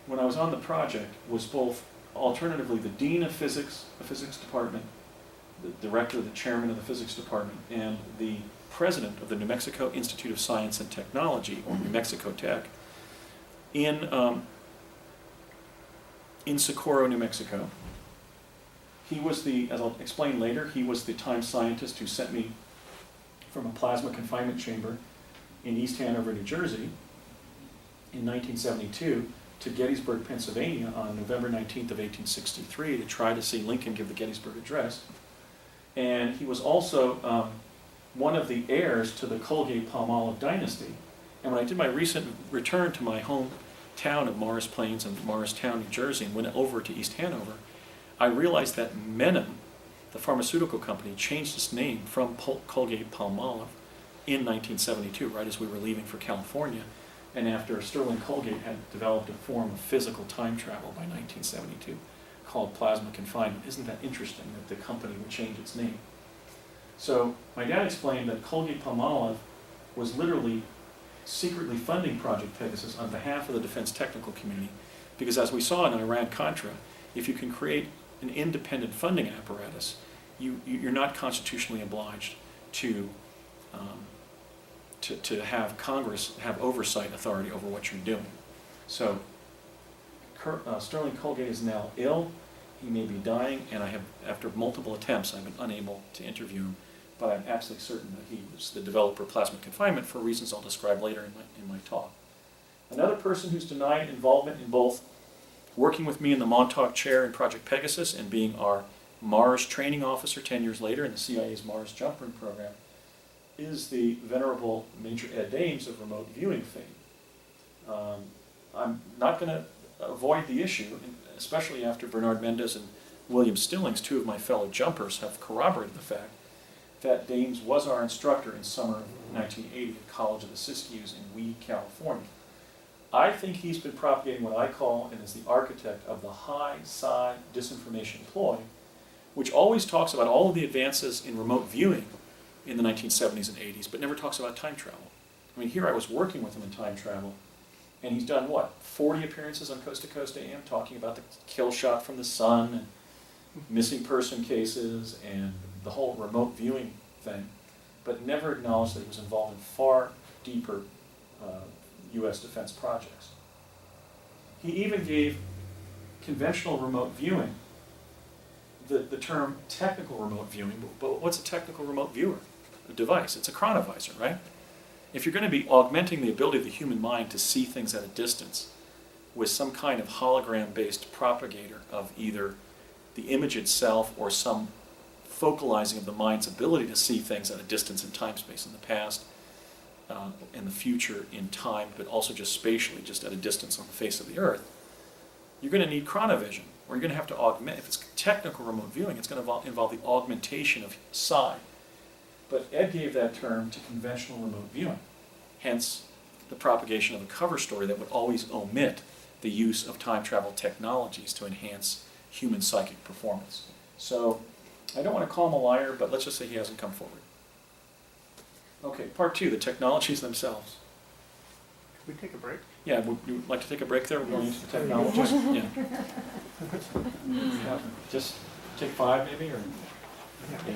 when I was on the project, was both alternatively the dean of physics, the physics department, the director, the chairman of the physics department, and the president of the New Mexico Institute of Science and Technology, or New Mexico Tech, in Socorro, New Mexico. He was as I'll explain later, he was the time scientist who sent me from a plasma confinement chamber in East Hanover, New Jersey, in 1972, to Gettysburg, Pennsylvania on November 19th of 1863 to try to see Lincoln give the Gettysburg Address. And he was also one of the heirs to the Colgate-Palmolive dynasty. And when I did my recent return to my hometown of Morris Plains and Morristown, New Jersey, and went over to East Hanover, I realized that Menem, the pharmaceutical company, changed its name from Colgate-Palmolive in 1972, right as we were leaving for California, and after Sterling Colgate had developed a form of physical time travel by 1972 called plasma confinement. Isn't that interesting that the company would change its name? So my dad explained that Colgate-Palmolive was literally secretly funding Project Pegasus on behalf of the defense technical community, because as we saw in Iran-Contra, if you can create an independent funding apparatus, you're not constitutionally obliged to have Congress have oversight authority over what you're doing. So Sterling Colgate is now ill. He may be dying, and after multiple attempts, I've been unable to interview him, but I'm absolutely certain that he was the developer of plasma confinement for reasons I'll describe later in my talk. Another person who's denied involvement in both working with me in the Montauk chair in Project Pegasus and being our Mars training officer 10 years later in the CIA's Mars Jump Ring program is the venerable Major Ed Ames of remote viewing fame. I'm not going to avoid the issue especially after Bernard Mendez and William Stillings, two of my fellow jumpers, have corroborated the fact that Dames was our instructor in summer of 1980 at College of the Siskiyous in Weed, California. I think he's been propagating what I call, and is the architect of the high-sci disinformation ploy, which always talks about all of the advances in remote viewing in the 1970s and 80s, but never talks about time travel. I mean, here I was working with him in time travel, and he's done, what, 40 appearances on Coast to Coast AM, talking about the kill shot from the sun, and missing person cases, and the whole remote viewing thing, but never acknowledged that he was involved in far deeper U.S. defense projects. He even gave conventional remote viewing the term technical remote viewing, but what's a technical remote viewer? A device. It's a chronovisor, right? If you're going to be augmenting the ability of the human mind to see things at a distance with some kind of hologram-based propagator of either the image itself or some focalizing of the mind's ability to see things at a distance in time space, in the past, in the future, in time, but also just spatially, just at a distance on the face of the earth, you're going to need chronovision, or you're going to have to augment. If it's technical remote viewing, it's going to involve the augmentation of psi. But Ed gave that term to conventional remote viewing, hence the propagation of a cover story that would always omit the use of time travel technologies to enhance human psychic performance. So I don't want to call him a liar, but let's just say he hasn't come forward. Okay, part two, the technologies themselves. Could we take a break? Yeah, would you like to take a break there? We're going into the technologies. Yeah. Yeah. Just take 5 maybe, or? Yeah. Yeah.